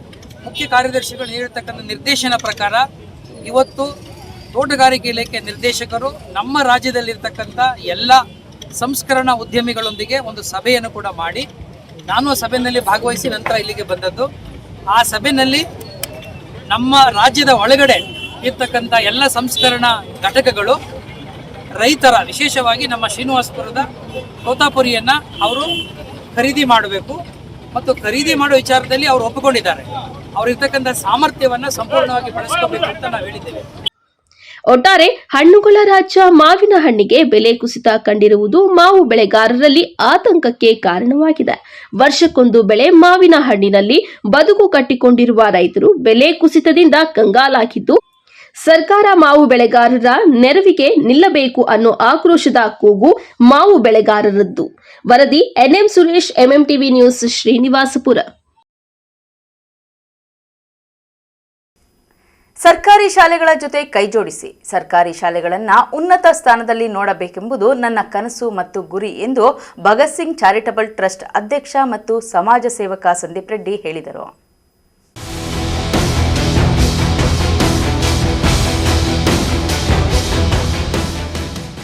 ಮುಖ್ಯ ಕಾರ್ಯದರ್ಶಿಗಳು ನೀಡಿರ್ತಕ್ಕಂಥ ನಿರ್ದೇಶನ ಪ್ರಕಾರ ಇವತ್ತು ತೋಟಗಾರಿಕೆ ಇಲಾಖೆ ನಿರ್ದೇಶಕರು ನಮ್ಮ ರಾಜ್ಯದಲ್ಲಿರ್ತಕ್ಕಂಥ ಎಲ್ಲ ಸಂಸ್ಕರಣಾ ಉದ್ಯಮಿಗಳೊಂದಿಗೆ ಒಂದು ಸಭೆಯನ್ನು ಕೂಡ ಮಾಡಿ, ನಾನು ಸಭೆಯಲ್ಲಿ ಭಾಗವಹಿಸಿ ನಂತರ ಇಲ್ಲಿಗೆ ಬಂದದ್ದು. ಆ ಸಭೆಯಲ್ಲಿ ನಮ್ಮ ರಾಜ್ಯದ ಒಳಗಡೆ ಇರ್ತಕ್ಕಂಥ ಎಲ್ಲ ಸಂಸ್ಕರಣಾ ಘಟಕಗಳು ರೈತರ, ವಿಶೇಷವಾಗಿ ನಮ್ಮ ಶ್ರೀನಿವಾಸಪುರದ ತೋತಾಪುರಿಯನ್ನು ಅವರು ಖರೀದಿ ಮಾಡಬೇಕು ಮತ್ತು ಖರೀದಿ ಮಾಡೋ ವಿಚಾರದಲ್ಲಿ ಅವರು ಒಪ್ಪಿಕೊಂಡಿದ್ದಾರೆ. ಅವರಿರ್ತಕ್ಕಂಥ ಸಾಮರ್ಥ್ಯವನ್ನು ಸಂಪೂರ್ಣವಾಗಿ ಬಳಸ್ಕೋಬೇಕು ಅಂತ ನಾವು ಹೇಳಿದ್ದೇವೆ. ಒಟ್ಟಾರೆ ಹಣ್ಣುಗಳ ರಾಜ್ಯ ಮಾವಿನ ಹಣ್ಣಿಗೆ ಬೆಲೆ ಕುಸಿತ ಕಂಡಿರುವುದು ಮಾವು ಬೆಳೆಗಾರರಲ್ಲಿ ಆತಂಕಕ್ಕೆ ಕಾರಣವಾಗಿದೆ. ವರ್ಷಕ್ಕೊಂದು ಬೆಳೆ ಮಾವಿನ ಹಣ್ಣಿನಲ್ಲಿ ಬದುಕು ಕಟ್ಟಿಕೊಂಡಿರುವ ರೈತರು ಬೆಲೆ ಕುಸಿತದಿಂದ ಕಂಗಾಲಾಗಿದ್ದು, ಸರ್ಕಾರ ಮಾವು ಬೆಳೆಗಾರರ ನೆರವಿಗೆ ನಿಲ್ಲಬೇಕು ಅನ್ನೋ ಆಕ್ರೋಶದ ಕೂಗು ಮಾವು ಬೆಳೆಗಾರರದ್ದು. ವರದಿ NM Suresh, MMTV news, Srinivasapura. ಸರ್ಕಾರಿ ಶಾಲೆಗಳ ಜೊತೆ ಕೈಜೋಡಿಸಿ ಸರ್ಕಾರಿ ಶಾಲೆಗಳನ್ನು ಉನ್ನತ ಸ್ಥಾನದಲ್ಲಿ ನೋಡಬೇಕೆಂಬುದು ನನ್ನ ಕನಸು ಮತ್ತು ಗುರಿ ಎಂದು ಭಗತ್ ಸಿಂಗ್ ಚಾರಿಟಬಲ್ ಟ್ರಸ್ಟ್ ಅಧ್ಯಕ್ಷ ಮತ್ತು ಸಮಾಜ ಸೇವಕ ಸಂದೀಪ್ ರೆಡ್ಡಿ ಹೇಳಿದರು.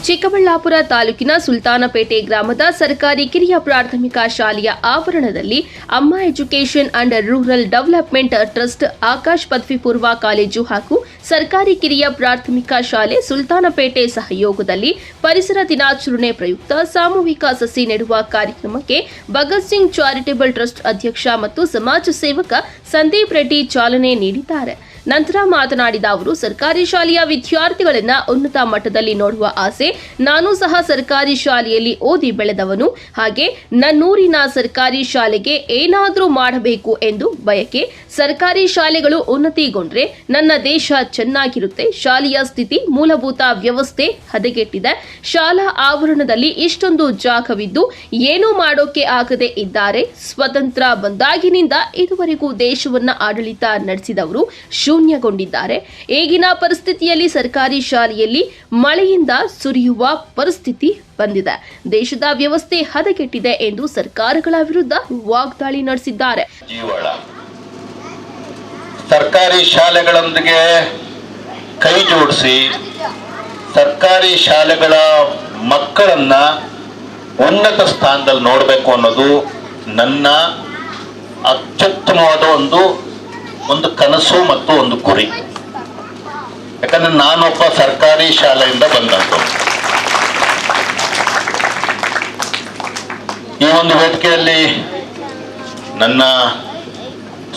ಚಿಕ್ಕಬಳ್ಳಾಪುರ ತಾಲೂಕಿನ ಸುಲ್ತಾನಪೇಟೆ ಗ್ರಾಮದ ಸರ್ಕಾರಿ ಕಿರಿಯ ಪ್ರಾಥಮಿಕ ಶಾಲೆಯ ಆವರಣದಲ್ಲಿ ಅಮ್ಮ education and rural development trust, Akash ಪದವಿ ಪೂರ್ವ ಕಾಲೇಜು ಹಾಗೂ ಸರ್ಕಾರಿ ಕಿರಿಯ ಪ್ರಾಥಮಿಕ ಶಾಲೆ ಸುಲ್ತಾನಪೇಟೆ ಸಹಯೋಗದಲ್ಲಿ ಪರಿಸರ ದಿನಾಚರಣೆ ಪ್ರಯುಕ್ತ ಸಾಮೂಹಿಕ ಸಸಿ ನೆಡುವ ಕಾರ್ಯಕ್ರಮಕ್ಕೆ ಭಗತ್ ಸಿಂಗ್ ಚಾರಿಟಬಲ್ ಟ್ರಸ್ಟ್ ಅಧ್ಯಕ್ಷ ಮತ್ತು ಸಮಾಜ ಸೇವಕ ಸಂದೀಪ್ ರೆಡ್ಡಿ ಚಾಲನೆ ನೀಡಿದ್ದಾರೆ. ನಂತರ ಮಾತನಾಡಿದ ಅವರು, ಸರ್ಕಾರಿ ಶಾಲೆಯ ವಿದ್ಯಾರ್ಥಿಗಳನ್ನ ಉನ್ನತ ಮಟ್ಟದಲ್ಲಿ ನೋಡುವ ಆಸೆ, ನಾನು ಸಹ ಸರ್ಕಾರಿ ಶಾಲೆಯಲ್ಲಿ ಓದಿ ಬೆಳೆದವನು, ಹಾಗೆ ನನ್ನೂರಿನ ಸರ್ಕಾರಿ ಶಾಲೆಗೆ ಏನಾದರೂ ಮಾಡಬೇಕು ಎಂದು ಬಯಕೆ. ಸರ್ಕಾರಿ ಶಾಲೆಗಳು ಉನ್ನತಿಗೊಂಡ್ರೆ ನನ್ನ ದೇಶ ಚೆನ್ನಾಗಿರುತ್ತೆ. ಶಾಲೆಯ ಸ್ಥಿತಿ, ಮೂಲಭೂತ ವ್ಯವಸ್ಥೆ ಹದಗೆಟ್ಟಿದೆ. ಶಾಲಾ ಆವರಣದಲ್ಲಿ ಇಷ್ಟೊಂದು ಜಾಗವಿದ್ದು ಏನೂ ಮಾಡೋಕೆ ಆಗದೆ ಇದ್ದಾರೆ. ಸ್ವತಂತ್ರ ಬಂದಾಗಿನಿಂದ ಇದುವರೆಗೂ ದೇಶವನ್ನ ಆಡಳಿತ ನಡೆಸಿದವರು ಶೂನ್ಯಗೊಂಡಿದ್ದಾರೆ. ಈಗಿನ ಪರಿಸ್ಥಿತಿಯಲ್ಲಿ ಸರ್ಕಾರಿ ಶಾಲೆಯಲ್ಲಿ ಮಳೆಯಿಂದ ಸುರಿಯುವ ಪರಿಸ್ಥಿತಿ ಬಂದಿದೆ. ದೇಶದ ವ್ಯವಸ್ಥೆ ಹದಗೆಟ್ಟಿದೆ ಎಂದು ಸರ್ಕಾರಗಳ ವಿರುದ್ಧ ವಾಗ್ದಾಳಿ ನಡೆಸಿದ್ದಾರೆ. ಸರ್ಕಾರಿ ಶಾಲೆಗಳೊಂದಿಗೆ ಕೈ ಜೋಡಿಸಿ ಸರ್ಕಾರಿ ಶಾಲೆಗಳ ಮಕ್ಕಳನ್ನ ಉನ್ನತ ಸ್ಥಾನದಲ್ಲಿ ನೋಡಬೇಕು ಅನ್ನೋದು ನನ್ನ ಅತ್ಯುತ್ತಮವಾದ ಒಂದು ಕನಸು ಮತ್ತು ಒಂದು ಗುರಿ. ಯಾಕಂದ್ರೆ ನಾನೊಬ್ಬ ಸರ್ಕಾರಿ ಶಾಲೆಯಿಂದ ಬಂದದ್ದು. ಈ ಒಂದು ವೇದಿಕೆಯಲ್ಲಿ ನನ್ನ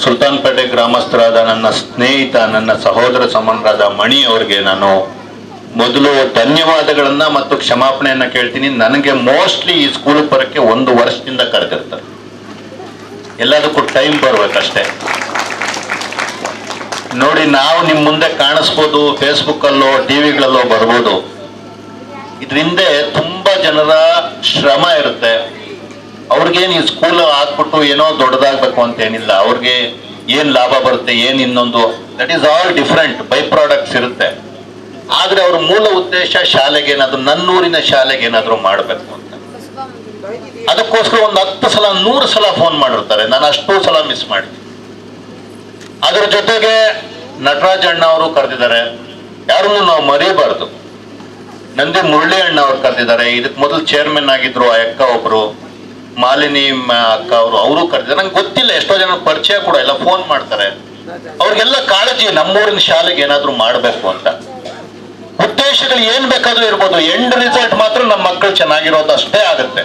ಸುಲ್ತಾನ್ಪೇಟೆ ಗ್ರಾಮಸ್ಥರಾದ ನನ್ನ ಸ್ನೇಹಿತ, ನನ್ನ ಸಹೋದರ ಸಮಾನರಾದ ಮಣಿ ಅವರಿಗೆ ನಾನು ಮೊದಲು ಧನ್ಯವಾದಗಳನ್ನ ಮತ್ತು ಕ್ಷಮಾಪಣೆಯನ್ನ ಕೇಳ್ತೀನಿ. ನನಗೆ ಮೋಸ್ಟ್ಲಿ ಈ ಸ್ಕೂಲ್ ಬರೋಕ್ಕೆ 1 ವರ್ಷದಿಂದ ಕರೆದಿರ್ತಾರೆ. ಎಲ್ಲದಕ್ಕೂ ಟೈಮ್ ಬರ್ಬೇಕಷ್ಟೇ. ನೋಡಿ, ನಾವು ನಿಮ್ಮ ಮುಂದೆ ಕಾಣಿಸ್ಬೋದು, ಫೇಸ್ಬುಕ್ ಅಲ್ಲೋ ಟಿವಿಗಳಲ್ಲೋ ಬರ್ಬೋದು. ಇದರಿಂದ ತುಂಬಾ ಜನರ ಶ್ರಮ ಇರುತ್ತೆ. ಅವ್ರಿಗೇನು ಈ ಸ್ಕೂಲ್ ಹಾಕ್ಬಿಟ್ಟು ಏನೋ ದೊಡ್ಡದಾಗಬೇಕು ಅಂತ ಏನಿಲ್ಲ. ಅವ್ರಿಗೆ ಏನ್ ಲಾಭ ಬರುತ್ತೆ, ಏನ್ ಇನ್ನೊಂದು, that is all different by products ಇರುತ್ತೆ. ಆದ್ರೆ ಅವ್ರ ಮೂಲ ಉದ್ದೇಶ ಶಾಲೆಗೆ ಏನಾದ್ರು, ನನ್ನೂರಿನ ಶಾಲೆಗೆ ಏನಾದ್ರು ಮಾಡಬೇಕು ಅಂತ. ಅದಕ್ಕೋಸ್ಕರ 10 ಸಲ 100 ಸಲ ಫೋನ್ ಮಾಡಿರ್ತಾರೆ. ನಾನು ಅಷ್ಟು ಸಲ ಮಿಸ್ ಮಾಡಿದ್ದೀನಿ. ಅದರ ಜೊತೆಗೆ ನಟರಾಜ್ ಅಣ್ಣ ಅವರು ಕರೆದಿದ್ದಾರೆ. ಯಾರನ್ನು ನಾವು ಮರೀಬಾರ್ದು. ನಂದಿ ಮುರಳಿ ಅಣ್ಣ ಅವರು ಕರೆದಿದ್ದಾರೆ. ಇದಕ್ಕೆ ಮೊದಲು ಚೇರ್ಮನ್ ಆಗಿದ್ರು ಆ ಅಕ್ಕ ಒಬ್ರು, ಮಾಲಿನಿ ಅಕ್ಕ ಅವರು ಕರೆದಿದ್ದಾರೆ. ನಂಗೆ ಗೊತ್ತಿಲ್ಲ, ಎಷ್ಟೋ ಜನ ಪರಿಚಯ ಕೂಡ ಇಲ್ಲ, ಫೋನ್ ಮಾಡ್ತಾರೆ. ಅವ್ರಿಗೆಲ್ಲ ಕಾಳಜಿ ನಮ್ಮೂರಿನ ಶಾಲೆಗೆ ಏನಾದ್ರು ಮಾಡಬೇಕು ಅಂತ. ಉದ್ದೇಶಗಳು ಏನ್ ಬೇಕಾದ್ರೂ ಇರ್ಬೋದು, ಎಂಡ್ ರಿಸಲ್ಟ್ ಮಾತ್ರ ನಮ್ಮ ಮಕ್ಕಳು ಚೆನ್ನಾಗಿರೋದು ಅಷ್ಟೇ ಆಗುತ್ತೆ.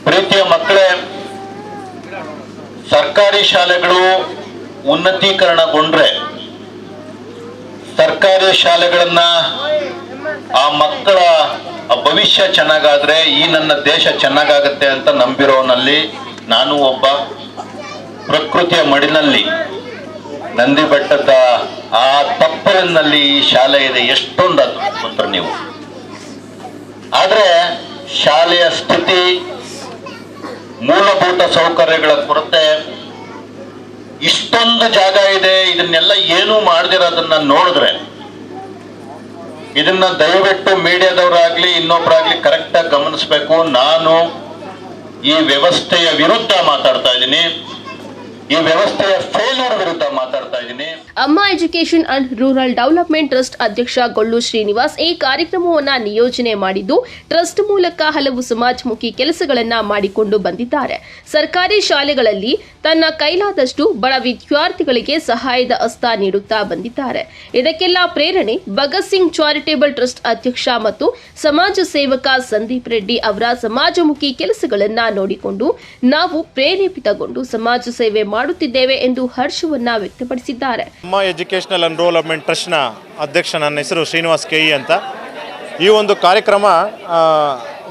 ಪ್ರೀತಿಯ ಮಕ್ಕಳೇ, ಸರ್ಕಾರಿ ಶಾಲೆಗಳು ಉನ್ನತೀಕರಣಗೊಂಡ್ರೆ, ಸರ್ಕಾರಿ ಶಾಲೆಗಳನ್ನ ಆ ಮಕ್ಕಳ ಭವಿಷ್ಯ ಚೆನ್ನಾಗಾದ್ರೆ ಈ ನನ್ನ ದೇಶ ಚೆನ್ನಾಗಾಗತ್ತೆ ಅಂತ ನಂಬಿರೋನಲ್ಲಿ ನಾನು ಒಬ್ಬ. ಪ್ರಕೃತಿಯ ಮಡಿನಲ್ಲಿ, ನಂದಿ ಬೆಟ್ಟದ ಆ ತಪ್ಪಲಿನಲ್ಲಿ ಈ ಶಾಲೆ ಇದೆ. ಎಷ್ಟೊಂದು ಅದ್ಭುತ ನೀವು. ಆದ್ರೆ ಶಾಲೆಯ ಸ್ಥಿತಿ, ಮೂಲಭೂತ ಸೌಕರ್ಯಗಳ ಕೊರತೆ, ಇಷ್ಟೊಂದು ಜಾಗ ಇದೆ, ಇದನ್ನೆಲ್ಲ ಏನು ಮಾಡದಿರೋದನ್ನ ನೋಡಿದ್ರೆ, ಇದನ್ನ ದಯವಿಟ್ಟು ಮೀಡಿಯಾದವರಾಗ್ಲಿ ಇನ್ನೊಬ್ಬರಾಗ್ಲಿ ಕರೆಕ್ಟಾಗಿ ಗಮನಿಸಬೇಕು. ನಾನು ಈ ವ್ಯವಸ್ಥೆಯ ವಿರುದ್ಧ ಮಾತಾಡ್ತಾ ಇದ್ದೀನಿ. ಈ ವ್ಯವಸ್ಥೆಯ ಫೇಲ್ಯೂರ್ ವಿರುದ್ಧ ಮಾತಾಡ್ತಾ ಇದ್ದೀನಿ. ಅಮ್ಮ education and rural development trust ಅಧ್ಯಕ್ಷ ಗೊಳ್ಳು ಶ್ರೀನಿವಾಸ್ ಈ ಕಾರ್ಯಕ್ರಮವನ್ನು ನಿಯೋಜನೆ ಮಾಡಿದ್ದು, ಟ್ರಸ್ಟ್ ಮೂಲಕ ಹಲವು ಸಮಾಜಮುಖಿ ಕೆಲಸಗಳನ್ನ ಮಾಡಿಕೊಂಡು ಬಂದಿದ್ದಾರೆ. ಸರ್ಕಾರಿ ಶಾಲೆಗಳಲ್ಲಿ ತನ್ನ ಕೈಲಾದಷ್ಟು ಬಡ ವಿದ್ಯಾರ್ಥಿಗಳಿಗೆ ಸಹಾಯದ ಹಸ್ತ ನೀಡುತ್ತಾ ಬಂದಿದ್ದಾರೆ. ಇದಕ್ಕೆಲ್ಲ ಪ್ರೇರಣೆ ಭಗತ್ ಸಿಂಗ್ ಚಾರಿಟಬಲ್ ಟ್ರಸ್ಟ್ ಅಧ್ಯಕ್ಷ ಮತ್ತು ಸಮಾಜ ಸೇವಕ ಸಂದೀಪ್ ರೆಡ್ಡಿ ಅವರ ಸಮಾಜಮುಖಿ ಕೆಲಸಗಳನ್ನ ನೋಡಿಕೊಂಡು ನಾವು ಪ್ರೇರೇಪಿತಗೊಂಡು ಸಮಾಜ ಸೇವೆ ಮಾಡುತ್ತಿದ್ದೇವೆ ಎಂದು ಹರ್ಷವನ್ನ ವ್ಯಕ್ತಪಡಿಸಿದ್ದಾರೆ. ಅಮ್ಮ ಎಜುಕೇಷನಲ್ ಅಂಡ್ ಡೆವಲಪ್ಮೆಂಟ್ ಟ್ರಸ್ಟ್ನ ಅಧ್ಯಕ್ಷ, ನನ್ನ ಹೆಸರು ಶ್ರೀನಿವಾಸ್ ಕೆ ಇ ಅಂತ. ಈ ಒಂದು ಕಾರ್ಯಕ್ರಮ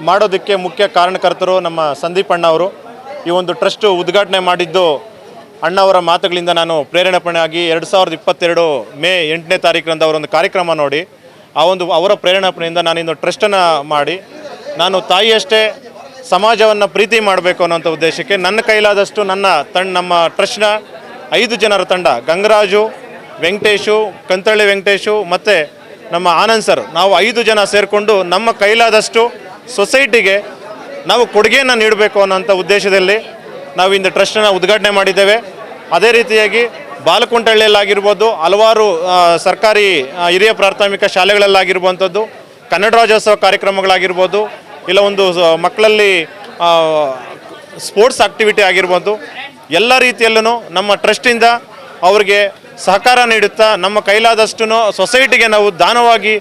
ಮಾಡೋದಕ್ಕೆ ಮುಖ್ಯ ಕಾರಣಕರ್ತರು ನಮ್ಮ ಸಂದೀಪ್ ಅಣ್ಣ ಅವರು. ಈ ಒಂದು ಟ್ರಸ್ಟ್ ಉದ್ಘಾಟನೆ ಮಾಡಿದ್ದು ಅಣ್ಣವರ ಮಾತುಗಳಿಂದ ನಾನು ಪ್ರೇರಣೆಯಾಗಿ 2022 ಮೇ 8ನೇ ತಾರೀಕಿನಿಂದ ಅವರೊಂದು ಕಾರ್ಯಕ್ರಮ ನೋಡಿ ಅವರ ಪ್ರೇರಣೆಯಿಂದ ನಾನಿಂದು ಟ್ರಸ್ಟನ್ನು ಮಾಡಿ, ನಾನು ತಾಯಿಯಷ್ಟೇ ಸಮಾಜವನ್ನು ಪ್ರೀತಿ ಮಾಡಬೇಕು ಅನ್ನೋಂಥ ಉದ್ದೇಶಕ್ಕೆ ನನ್ನ ಕೈಲಾದಷ್ಟು ನಮ್ಮ ಟ್ರಸ್ಟ್ನ 5 ಜನರ ತಂಡ, ಗಂಗರಾಜು, ವೆಂಕಟೇಶು, ಕಂತಳ್ಳಿ ವೆಂಕಟೇಶು ಮತ್ತು ನಮ್ಮ ಆನಂದ್ ಸರ್, ನಾವು 5 ಜನ ಸೇರಿಕೊಂಡು ನಮ್ಮ ಕೈಲಾದಷ್ಟು ಸೊಸೈಟಿಗೆ ನಾವು ಕೊಡುಗೆಯನ್ನು ನೀಡಬೇಕು ಅನ್ನೋಂಥ ಉದ್ದೇಶದಲ್ಲಿ ನಾವು ಇಂದು ಟ್ರಸ್ಟನ್ನು ಉದ್ಘಾಟನೆ ಮಾಡಿದ್ದೇವೆ. ಅದೇ ರೀತಿಯಾಗಿ ಬಾಲಕುಂಟಳ್ಳಿಯಲ್ಲಾಗಿರ್ಬೋದು, ಹಲವಾರು ಸರ್ಕಾರಿ ಹಿರಿಯ ಪ್ರಾಥಮಿಕ ಶಾಲೆಗಳಲ್ಲಾಗಿರುವಂಥದ್ದು, ಕನ್ನಡ ರಾಜ್ಯೋತ್ಸವ ಕಾರ್ಯಕ್ರಮಗಳಾಗಿರ್ಬೋದು, ಇಲ್ಲ ಒಂದು ಮಕ್ಕಳಲ್ಲಿ ಸ್ಪೋರ್ಟ್ಸ್ ಆಕ್ಟಿವಿಟಿ ಆಗಿರ್ಬೋದು, ಎಲ್ಲ ರೀತಿಯಲ್ಲೂ ನಮ್ಮ ಟ್ರಸ್ಟಿಂದ ಅವರಿಗೆ ಸಹಕಾರ ನೀಡುತ್ತಾ ನಮ್ಮ ಕೈಲಾದಷ್ಟು ಸೊಸೈಟಿಗೆ ನಾವು ದಾನವಾಗಿ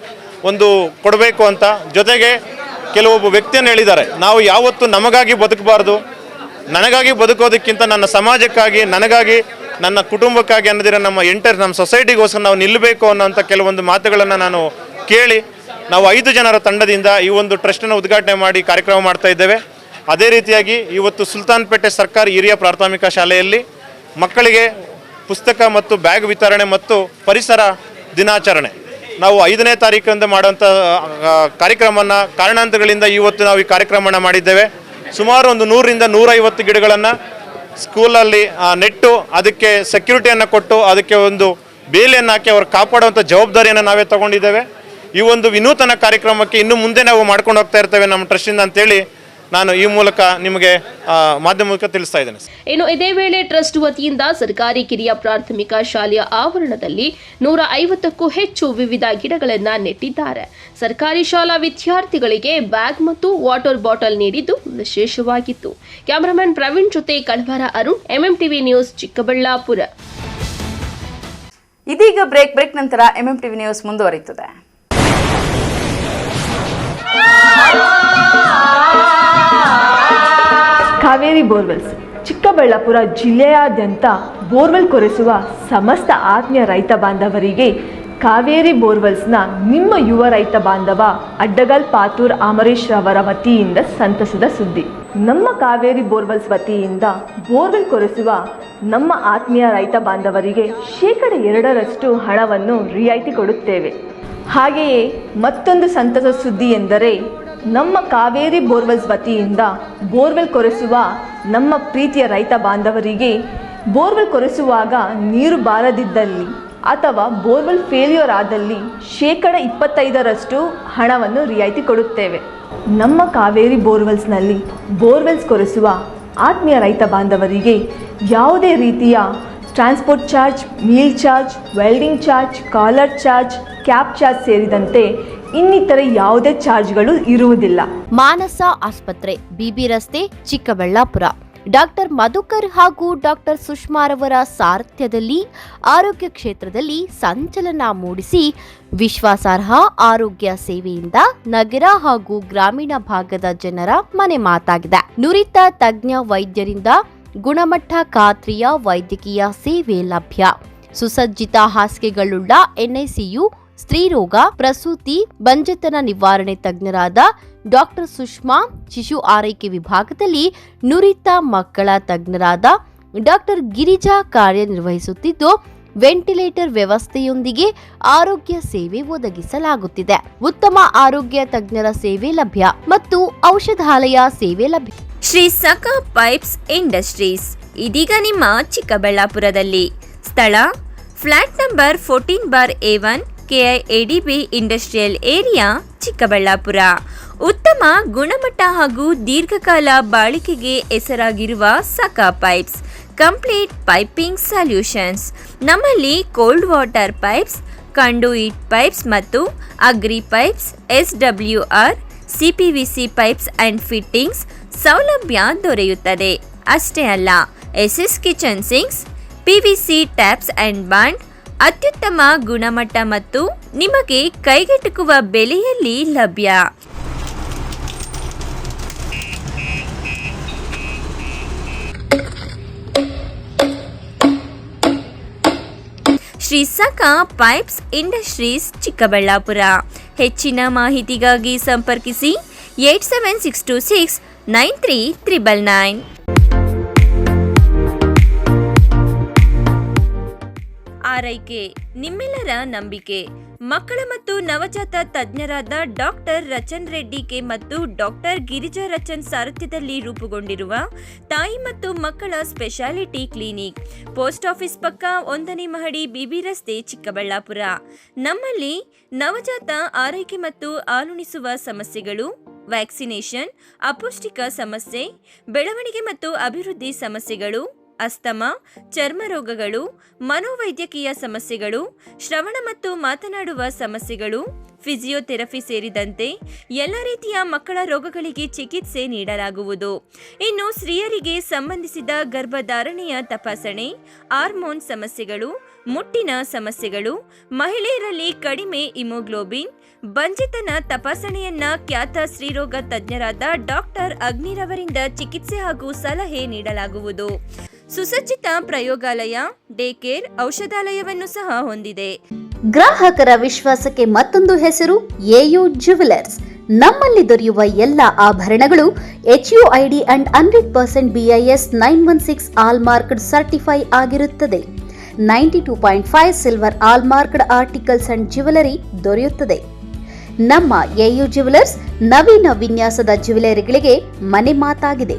ಒಂದು ಕೊಡಬೇಕು ಅಂತ. ಜೊತೆಗೆ ಕೆಲವೊಬ್ಬ ವ್ಯಕ್ತಿಯನ್ನು ಹೇಳಿದ್ದಾರೆ, ನಾವು ಯಾವತ್ತೂ ನಮಗಾಗಿ ಬದುಕಬಾರ್ದು, ನನಗಾಗಿ ಬದುಕೋದಕ್ಕಿಂತ ನನ್ನ ಸಮಾಜಕ್ಕಾಗಿ, ನನಗಾಗಿ, ನನ್ನ ಕುಟುಂಬಕ್ಕಾಗಿ ಅನ್ನೋದಿರ ನಮ್ಮ ಸೊಸೈಟಿಗೋಸ್ಕರ ನಾವು ನಿಲ್ಲಬೇಕು ಅನ್ನೋಂಥ ಕೆಲವೊಂದು ಮಾತುಗಳನ್ನು ನಾನು ಕೇಳಿ ನಾವು 5 ಜನರ ತಂಡದಿಂದ ಈ ಒಂದು ಟ್ರಸ್ಟನ್ನು ಉದ್ಘಾಟನೆ ಮಾಡಿ ಕಾರ್ಯಕ್ರಮ ಮಾಡ್ತಾ ಇದ್ದೇವೆ. ಅದೇ ರೀತಿಯಾಗಿ ಇವತ್ತು ಸುಲ್ತಾನ್ಪೇಟೆ ಸರ್ಕಾರಿ ಹಿರಿಯ ಪ್ರಾಥಮಿಕ ಶಾಲೆಯಲ್ಲಿ ಮಕ್ಕಳಿಗೆ ಪುಸ್ತಕ ಮತ್ತು ಬ್ಯಾಗ್ ವಿತರಣೆ ಮತ್ತು ಪರಿಸರ ದಿನಾಚರಣೆ ನಾವು 5ನೇ ತಾರೀಕಿನಿಂದ ಮಾಡುವಂಥ ಕಾರ್ಯಕ್ರಮವನ್ನು ಕಾರಣಾಂತರಗಳಿಂದ ಇವತ್ತು ನಾವು ಈ ಕಾರ್ಯಕ್ರಮವನ್ನು ಮಾಡಿದ್ದೇವೆ. ಸುಮಾರು ಒಂದು 100ರಿಂದ 150 ಗಿಡಗಳನ್ನು ಸ್ಕೂಲಲ್ಲಿ ನೆಟ್ಟು ಅದಕ್ಕೆ ಸೆಕ್ಯೂರಿಟಿಯನ್ನು ಕೊಟ್ಟು ಅದಕ್ಕೆ ಒಂದು ಬೇಲಿಯನ್ನು ಹಾಕಿ ಅವರು ಕಾಪಾಡುವಂಥ ಜವಾಬ್ದಾರಿಯನ್ನು ನಾವೇ ತಗೊಂಡಿದ್ದೇವೆ. ಈ ಒಂದು ವಿನೂತನ ಕಾರ್ಯಕ್ರಮಕ್ಕೆ ಇನ್ನು ಮುಂದೆ ನಾವು ಮಾಡ್ಕೊಂಡು ಹೋಗ್ತಾ ಇರ್ತೇವೆ ನಮ್ಮ ಟ್ರಸ್ಟಿಂದ ಅಂತೇಳಿ ನಾನು ಈ ಮೂಲಕ ನಿಮಗೆ ಮಾಧ್ಯಮ ಮೂಲಕ ತಿಳಿಸ್ತಾ ಇದ್ದೇನೆ. ಇನ್ನು ಇದೇ ವೇಳೆ ಟ್ರಸ್ಟ್ ವತಿಯಿಂದ ಸರ್ಕಾರಿ ಕಿರಿಯ ಪ್ರಾಥಮಿಕ ಶಾಲೆಯ ಆವರಣದಲ್ಲಿ 150ಕ್ಕೂ ಹೆಚ್ಚು ವಿವಿಧ ಗಿಡಗಳನ್ನು ನೆಟ್ಟಿದ್ದಾರೆ. ಸರ್ಕಾರಿ ಶಾಲಾ ವಿದ್ಯಾರ್ಥಿಗಳಿಗೆ ಬ್ಯಾಗ್ ಮತ್ತು ವಾಟರ್ ಬಾಟಲ್ ನೀಡಿದ್ದು ವಿಶೇಷವಾಗಿತ್ತು. ಕ್ಯಾಮರಾಮನ್ ಪ್ರವೀಣ್ ಜೊತೆ ಕಳ್ವಾರ ಅರುಣ್, ಎಂಎಂಟಿವಿ ನ್ಯೂಸ್, ಚಿಕ್ಕಬಳ್ಳಾಪುರ. ಇದೀಗ ಬ್ರೇಕ್ ನಂತರ ಎಂಎಂಟಿವಿ ನ್ಯೂಸ್ ಮುಂದುವರಿಯುತ್ತದೆ. ಕಾವೇರಿ ಬೋರ್ವೆಲ್ಸ್ ಚಿಕ್ಕಬಳ್ಳಾಪುರ ಜಿಲ್ಲೆಯಾದ್ಯಂತ ಬೋರ್ವೆಲ್ ಕೊರೆಸುವ ಸಮಸ್ತ ಆತ್ಮೀಯ ರೈತ ಬಾಂಧವರಿಗೆ ಕಾವೇರಿ ಬೋರ್ವೆಲ್ಸ್ನ ನಿಮ್ಮ ಯುವ ರೈತ ಬಾಂಧವ ಅಡ್ಡಗಲ್ ಪಾತೂರ್ ಅಮರೀಶ್ ರವರ ವತಿಯಿಂದ ಸಂತಸದ ಸುದ್ದಿ. ನಮ್ಮ ಕಾವೇರಿ ಬೋರ್ವೆಲ್ಸ್ ವತಿಯಿಂದ ಬೋರ್ವೆಲ್ ಕೊರೆಸುವ ನಮ್ಮ ಆತ್ಮೀಯ ರೈತ ಬಾಂಧವರಿಗೆ 2% ಹಣವನ್ನು ರಿಯಾಯಿತಿ ಕೊಡುತ್ತೇವೆ. ಹಾಗೆಯೇ ಮತ್ತೊಂದು ಸಂತಸ ಸುದ್ದಿ ಎಂದರೆ ನಮ್ಮ ಕಾವೇರಿ ಬೋರ್ವೆಲ್ಸ್ ವತಿಯಿಂದ ಬೋರ್ವೆಲ್ ಕೊರೆಸುವ ನಮ್ಮ ಪ್ರೀತಿಯ ರೈತ ಬಾಂಧವರಿಗೆ ಬೋರ್ವೆಲ್ ಕೊರೆಸುವಾಗ ನೀರು ಬಾರದಿದ್ದಲ್ಲಿ ಅಥವಾ ಬೋರ್ವೆಲ್ ಫೇಲ್ಯೂರ್ ಆದಲ್ಲಿ 25% ಹಣವನ್ನು ರಿಯಾಯಿತಿ ಕೊಡುತ್ತೇವೆ. ನಮ್ಮ ಕಾವೇರಿ ಬೋರ್ವೆಲ್ಸ್ನಲ್ಲಿ ಬೋರ್ವೆಲ್ಸ್ ಕೊರೆಸುವ ಆತ್ಮೀಯ ರೈತ ಬಾಂಧವರಿಗೆ ಯಾವುದೇ ರೀತಿಯ transport charge, meal charge, welding charge, collar charge, cab charge ಸೇರಿದಂತೆ ಇನ್ನಿತರೆ ಯಾವುದೇ ಚಾರ್ಜ್ಗಳು ಇರುವುದಿಲ್ಲ. ಮಾನಸ ಆಸ್ಪತ್ರೆ, ಬಿಬಿ ರಸ್ತೆ, ಚಿಕ್ಕಬಳ್ಳಾಪುರ. ಡಾಕ್ಟರ್ ಮಧುಕರ್ ಹಾಗೂ ಡಾಕ್ಟರ್ ಸುಷ್ಮಾರವರ ಸಾರಥ್ಯದಲ್ಲಿ ಆರೋಗ್ಯ ಕ್ಷೇತ್ರದಲ್ಲಿ ಸಂಚಲನ ಮೂಡಿಸಿ ವಿಶ್ವಾಸಾರ್ಹ ಆರೋಗ್ಯ ಸೇವೆಯಿಂದ ನಗರ ಹಾಗೂ ಗ್ರಾಮೀಣ ಭಾಗದ ಜನರ ಮನೆ ಮಾತಾಗಿದೆ. ನುರಿತ ತಜ್ಞ ವೈದ್ಯರಿಂದ ಗುಣಮಟ್ಟ ಖಾತ್ರಿಯ ವೈದ್ಯಕೀಯ ಸೇವೆ ಲಭ್ಯ. ಸುಸಜ್ಜಿತ ಹಾಸಿಗೆಗಳುಳ್ಳ ಎನ್ಐಸಿಯು, ಸ್ತ್ರೀರೋಗ, ಪ್ರಸೂತಿ, ಬಂಜೆತನ ನಿವಾರಣೆ ತಜ್ಞರಾದ ಡಾಕ್ಟರ್ ಸುಷ್ಮಾ, ಶಿಶು ಆರೈಕೆ ವಿಭಾಗದಲ್ಲಿ ನುರಿತ ಮಕ್ಕಳ ತಜ್ಞರಾದ ಡಾಕ್ಟರ್ ಗಿರಿಜಾ ಕಾರ್ಯನಿರ್ವಹಿಸುತ್ತಿದ್ದು, ವೆಂಟಿಲೇಟರ್ ವ್ಯವಸ್ಥೆಯೊಂದಿಗೆ ಆರೋಗ್ಯ ಸೇವೆ ಒದಗಿಸಲಾಗುತ್ತಿದೆ. ಉತ್ತಮ ಆರೋಗ್ಯ ತಜ್ಞರ ಸೇವೆ ಲಭ್ಯ ಮತ್ತು ಔಷಧಾಲಯ ಸೇವೆ ಲಭ್ಯ. ಶ್ರೀ ಸಖಾ ಪೈಪ್ಸ್ ಇಂಡಸ್ಟ್ರೀಸ್ ಇದೀಗ ನಿಮ್ಮ ಚಿಕ್ಕಬಳ್ಳಾಪುರದಲ್ಲಿ. ಸ್ಥಳ flat number 14/A1 KIADB industrial area, ಚಿಕ್ಕಬಳ್ಳಾಪುರ. ಉತ್ತಮ ಗುಣಮಟ್ಟ ಹಾಗೂ ದೀರ್ಘಕಾಲ ಬಾಳಿಕೆಗೆ ಹೆಸರಾಗಿರುವ Sakha pipes complete piping solutions. ನಮ್ಮಲ್ಲಿ cold water pipes, conduit pipes ಮತ್ತು agri pipes, SWR, CPVC pipes and fittings ಸೌಲಭ್ಯ ದೊರೆಯುತ್ತದೆ. ಅಷ್ಟೇ ಅಲ್ಲ, SS kitchen sinks, PVC taps and bond ಅತ್ಯುತ್ತಮ ಗುಣಮಟ್ಟ ಮತ್ತು ನಿಮಗೆ ಕೈಗೆಟುಕುವ ಬೆಲೆಯಲ್ಲಿ ಲಭ್ಯ. ಶ್ರೀ ಸಖಾ ಪೈಪ್ಸ್ ಇಂಡಸ್ಟ್ರೀಸ್, ಚಿಕ್ಕಬಳ್ಳಾಪುರ. ಹೆಚ್ಚಿನ ಮಾಹಿತಿಗಾಗಿ ಸಂಪರ್ಕಿಸಿ 8762693999. ಆರೈಕೆ ನಿಮ್ಮೆಲ್ಲರ ನಂಬಿಕೆ. ಮಕ್ಕಳ ಮತ್ತು ನವಜಾತ ತಜ್ಞರಾದ ಡಾಕ್ಟರ್ ರಚನ್ ರೆಡ್ಡಿ ಕೆ ಮತ್ತು ಡಾಕ್ಟರ್ ಗಿರಿಜಾ ರಚನ್ ಸಾರಥ್ಯದಲ್ಲಿ ರೂಪುಗೊಂಡಿರುವ ತಾಯಿ ಮತ್ತು ಮಕ್ಕಳ ಸ್ಪೆಷಾಲಿಟಿ ಕ್ಲಿನಿಕ್, ಪೋಸ್ಟ್ ಆಫೀಸ್ ಪಕ್ಕ 1ನೇ ಮಹಡಿ, ಬಿಬಿ ರಸ್ತೆ, ಚಿಕ್ಕಬಳ್ಳಾಪುರ. ನಮ್ಮಲ್ಲಿ ನವಜಾತ ಆರೈಕೆ ಮತ್ತು ಹಾಲುಣಿಸುವ ಸಮಸ್ಯೆಗಳು, ವ್ಯಾಕ್ಸಿನೇಷನ್, ಅಪೌಷ್ಟಿಕ ಸಮಸ್ಯೆ, ಬೆಳವಣಿಗೆ ಮತ್ತು ಅಭಿವೃದ್ಧಿ ಸಮಸ್ಯೆಗಳು, ಅಸ್ತಮಾ, ಚರ್ಮ ರೋಗಗಳು, ಮನೋವೈದ್ಯಕೀಯ ಸಮಸ್ಯೆಗಳು, ಶ್ರವಣ ಮತ್ತು ಮಾತನಾಡುವ ಸಮಸ್ಯೆಗಳು, ಫಿಸಿಯೋಥೆರಪಿ ಸೇರಿದಂತೆ ಎಲ್ಲ ರೀತಿಯ ಮಕ್ಕಳ ರೋಗಗಳಿಗೆ ಚಿಕಿತ್ಸೆ ನೀಡಲಾಗುವುದು. ಇನ್ನು ಸ್ತ್ರೀಯರಿಗೆ ಸಂಬಂಧಿಸಿದ ಗರ್ಭಧಾರಣೆಯ ತಪಾಸಣೆ, ಹಾರ್ಮೋನ್ ಸಮಸ್ಯೆಗಳು, ಮುಟ್ಟಿನ ಸಮಸ್ಯೆಗಳು, ಮಹಿಳೆಯರಲ್ಲಿ ಕಡಿಮೆ ಹಿಮೋಗ್ಲೋಬಿನ್, ಬಂಜೆತನ ತಪಾಸಣೆಯನ್ನ ಖ್ಯಾತ ಸ್ತ್ರೀರೋಗ ತಜ್ಞರಾದ ಡಾಕ್ಟರ್ ಅಗ್ನಿರವರಿಂದ ಚಿಕಿತ್ಸೆ ಹಾಗೂ ಸಲಹೆ ನೀಡಲಾಗುವುದು. ಸುಸಜ್ಜಿತ ಪ್ರಯೋಗಾಲಯ, ಡೇ ಕೇರ್, ಔಷಧಾಲಯವನ್ನು ಸಹ ಹೊಂದಿದೆ. ಗ್ರಾಹಕರ ವಿಶ್ವಾಸಕ್ಕೆ ಮತ್ತೊಂದು ಹೆಸರು ಎಯು ಜ್ಯುವೆಲರ್ಸ್. ನಮ್ಮಲ್ಲಿ ದೊರೆಯುವ ಎಲ್ಲ ಆಭರಣಗಳು HUID ಅಂಡ್ 100% BIS 916 ಆಲ್ಮಾರ್ಕ್ಡ್ ಸರ್ಟಿಫೈ ಆಗಿರುತ್ತದೆ. 92.5 ಸಿಲ್ವರ್ ಆಲ್ಮಾರ್ಕ್ಡ್ ಆರ್ಟಿಕಲ್ಸ್ ಅಂಡ್ ಜ್ಯುವೆಲರಿ ದೊರೆಯುತ್ತದೆ. ನಮ್ಮ ಎಯು ಜ್ಯುವೆಲರ್ಸ್ ನವೀನ ವಿನ್ಯಾಸದ ಜ್ಯುವೆಲರಿಗಳಿಗೆ ಮನೆ ಮಾತಾಗಿದೆ.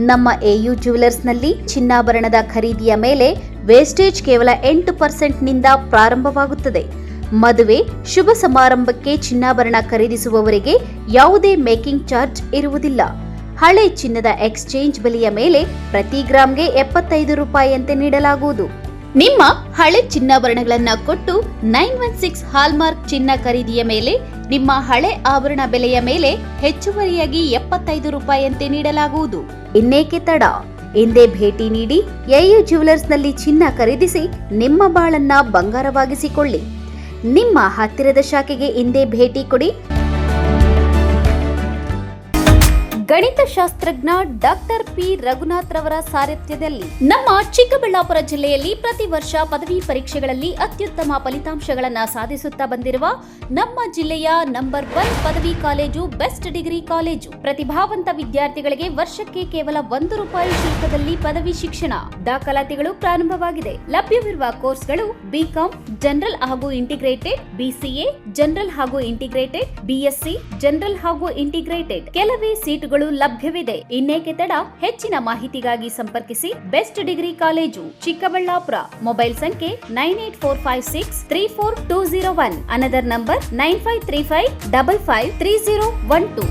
ನಮ್ಮ ಎಯು ಜ್ಯುವೆಲರ್ಸ್ನಲ್ಲಿ ಚಿನ್ನಾಭರಣದ ಖರೀದಿಯ ಮೇಲೆ ವೇಸ್ಟೇಜ್ ಕೇವಲ 8% ನಿಂದ ಪ್ರಾರಂಭವಾಗುತ್ತದೆ. ಮದುವೆ, ಶುಭ ಸಮಾರಂಭಕ್ಕೆ ಚಿನ್ನಾಭರಣ ಖರೀದಿಸುವವರಿಗೆ ಯಾವುದೇ ಮೇಕಿಂಗ್ ಚಾರ್ಜ್ ಇರುವುದಿಲ್ಲ. ಹಳೆ ಚಿನ್ನದ ಎಕ್ಸ್ಚೇಂಜ್ ಬೆಲೆಯ ಮೇಲೆ ಪ್ರತಿ ಗ್ರಾಂಗೆ 75 ರೂಪಾಯಿಯಂತೆ ನೀಡಲಾಗುವುದು. ನಿಮ್ಮ ಹಳೆ ಚಿನ್ನಾಭರಣಗಳನ್ನು ಕೊಟ್ಟು 916 ಹಾಲ್ಮಾರ್ಕ್ ಚಿನ್ನ ಖರೀದಿಯ ಮೇಲೆ ನಿಮ್ಮ ಹಳೆ ಆಭರಣ ಬೆಲೆಯ ಮೇಲೆ ಹೆಚ್ಚುವರಿಯಾಗಿ 75 ರೂಪಾಯಿಯಂತೆ ನೀಡಲಾಗುವುದು. ಇನ್ನೇಕೆ ತಡ? ಹಿಂದೆ ಭೇಟಿ ನೀಡಿ ಎಯು ಜ್ಯುವೆಲರ್ಸ್ನಲ್ಲಿ ಚಿನ್ನ ಖರೀದಿಸಿ ನಿಮ್ಮ ಬಾಳನ್ನ ಬಂಗಾರವಾಗಿಸಿಕೊಳ್ಳಿ. ನಿಮ್ಮ ಹತ್ತಿರದ ಶಾಖೆಗೆ ಹಿಂದೆ ಭೇಟಿ ಕೊಡಿ. ಗಣಿತಶಾಸ್ತ್ರಜ್ಞ ಡಾಕ್ಟರ್ ಪಿ ರಘುನಾಥ್ ರವರ ಸಾರಥ್ಯದಲ್ಲಿ ನಮ್ಮ ಚಿಕ್ಕಬಳ್ಳಾಪುರ ಜಿಲ್ಲೆಯಲ್ಲಿ ಪ್ರತಿ ವರ್ಷ ಪದವಿ ಪರೀಕ್ಷೆಗಳಲ್ಲಿ ಅತ್ಯುತ್ತಮ ಫಲಿತಾಂಶಗಳನ್ನು ಸಾಧಿಸುತ್ತಾ ಬಂದಿರುವ ನಮ್ಮ ಜಿಲ್ಲೆಯ ನಂಬರ್ 1 ಪದವಿ ಕಾಲೇಜು ಬೆಸ್ಟ್ ಡಿಗ್ರಿ ಕಾಲೇಜು. ಪ್ರತಿಭಾವಂತ ವಿದ್ಯಾರ್ಥಿಗಳಿಗೆ ವರ್ಷಕ್ಕೆ ಕೇವಲ 1 ರೂಪಾಯಿ ಶುಲ್ಕದಲ್ಲಿ ಪದವಿ ಶಿಕ್ಷಣ. ದಾಖಲಾತಿಗಳು ಪ್ರಾರಂಭವಾಗಿದೆ. ಲಭ್ಯವಿರುವ ಕೋರ್ಸ್ಗಳು ಬಿಕಾಂ ಜನರಲ್ ಹಾಗೂ ಇಂಟಿಗ್ರೇಟೆಡ್, BCA ಜನರಲ್ ಹಾಗೂ ಇಂಟಿಗ್ರೇಟೆಡ್, BSc ಜನರಲ್ ಹಾಗೂ ಇಂಟಿಗ್ರೇಟೆಡ್. ಕೆಲವೇ ಸೀಟುಗಳು ಲಭ್ಯವಿದೆ. ಇನ್ನೇಕೆ ತಡ? ಹೆಚ್ಚಿನ ಮಾಹಿತಿಗಾಗಿ ಸಂಪರ್ಕಿಸಿ ಬೆಸ್ಟ್ ಡಿಗ್ರಿ ಕಾಲೇಜು, ಚಿಕ್ಕಬಳ್ಳಾಪುರ. ಮೊಬೈಲ್ ಸಂಖ್ಯೆ 9845634201. Another number 9535553012.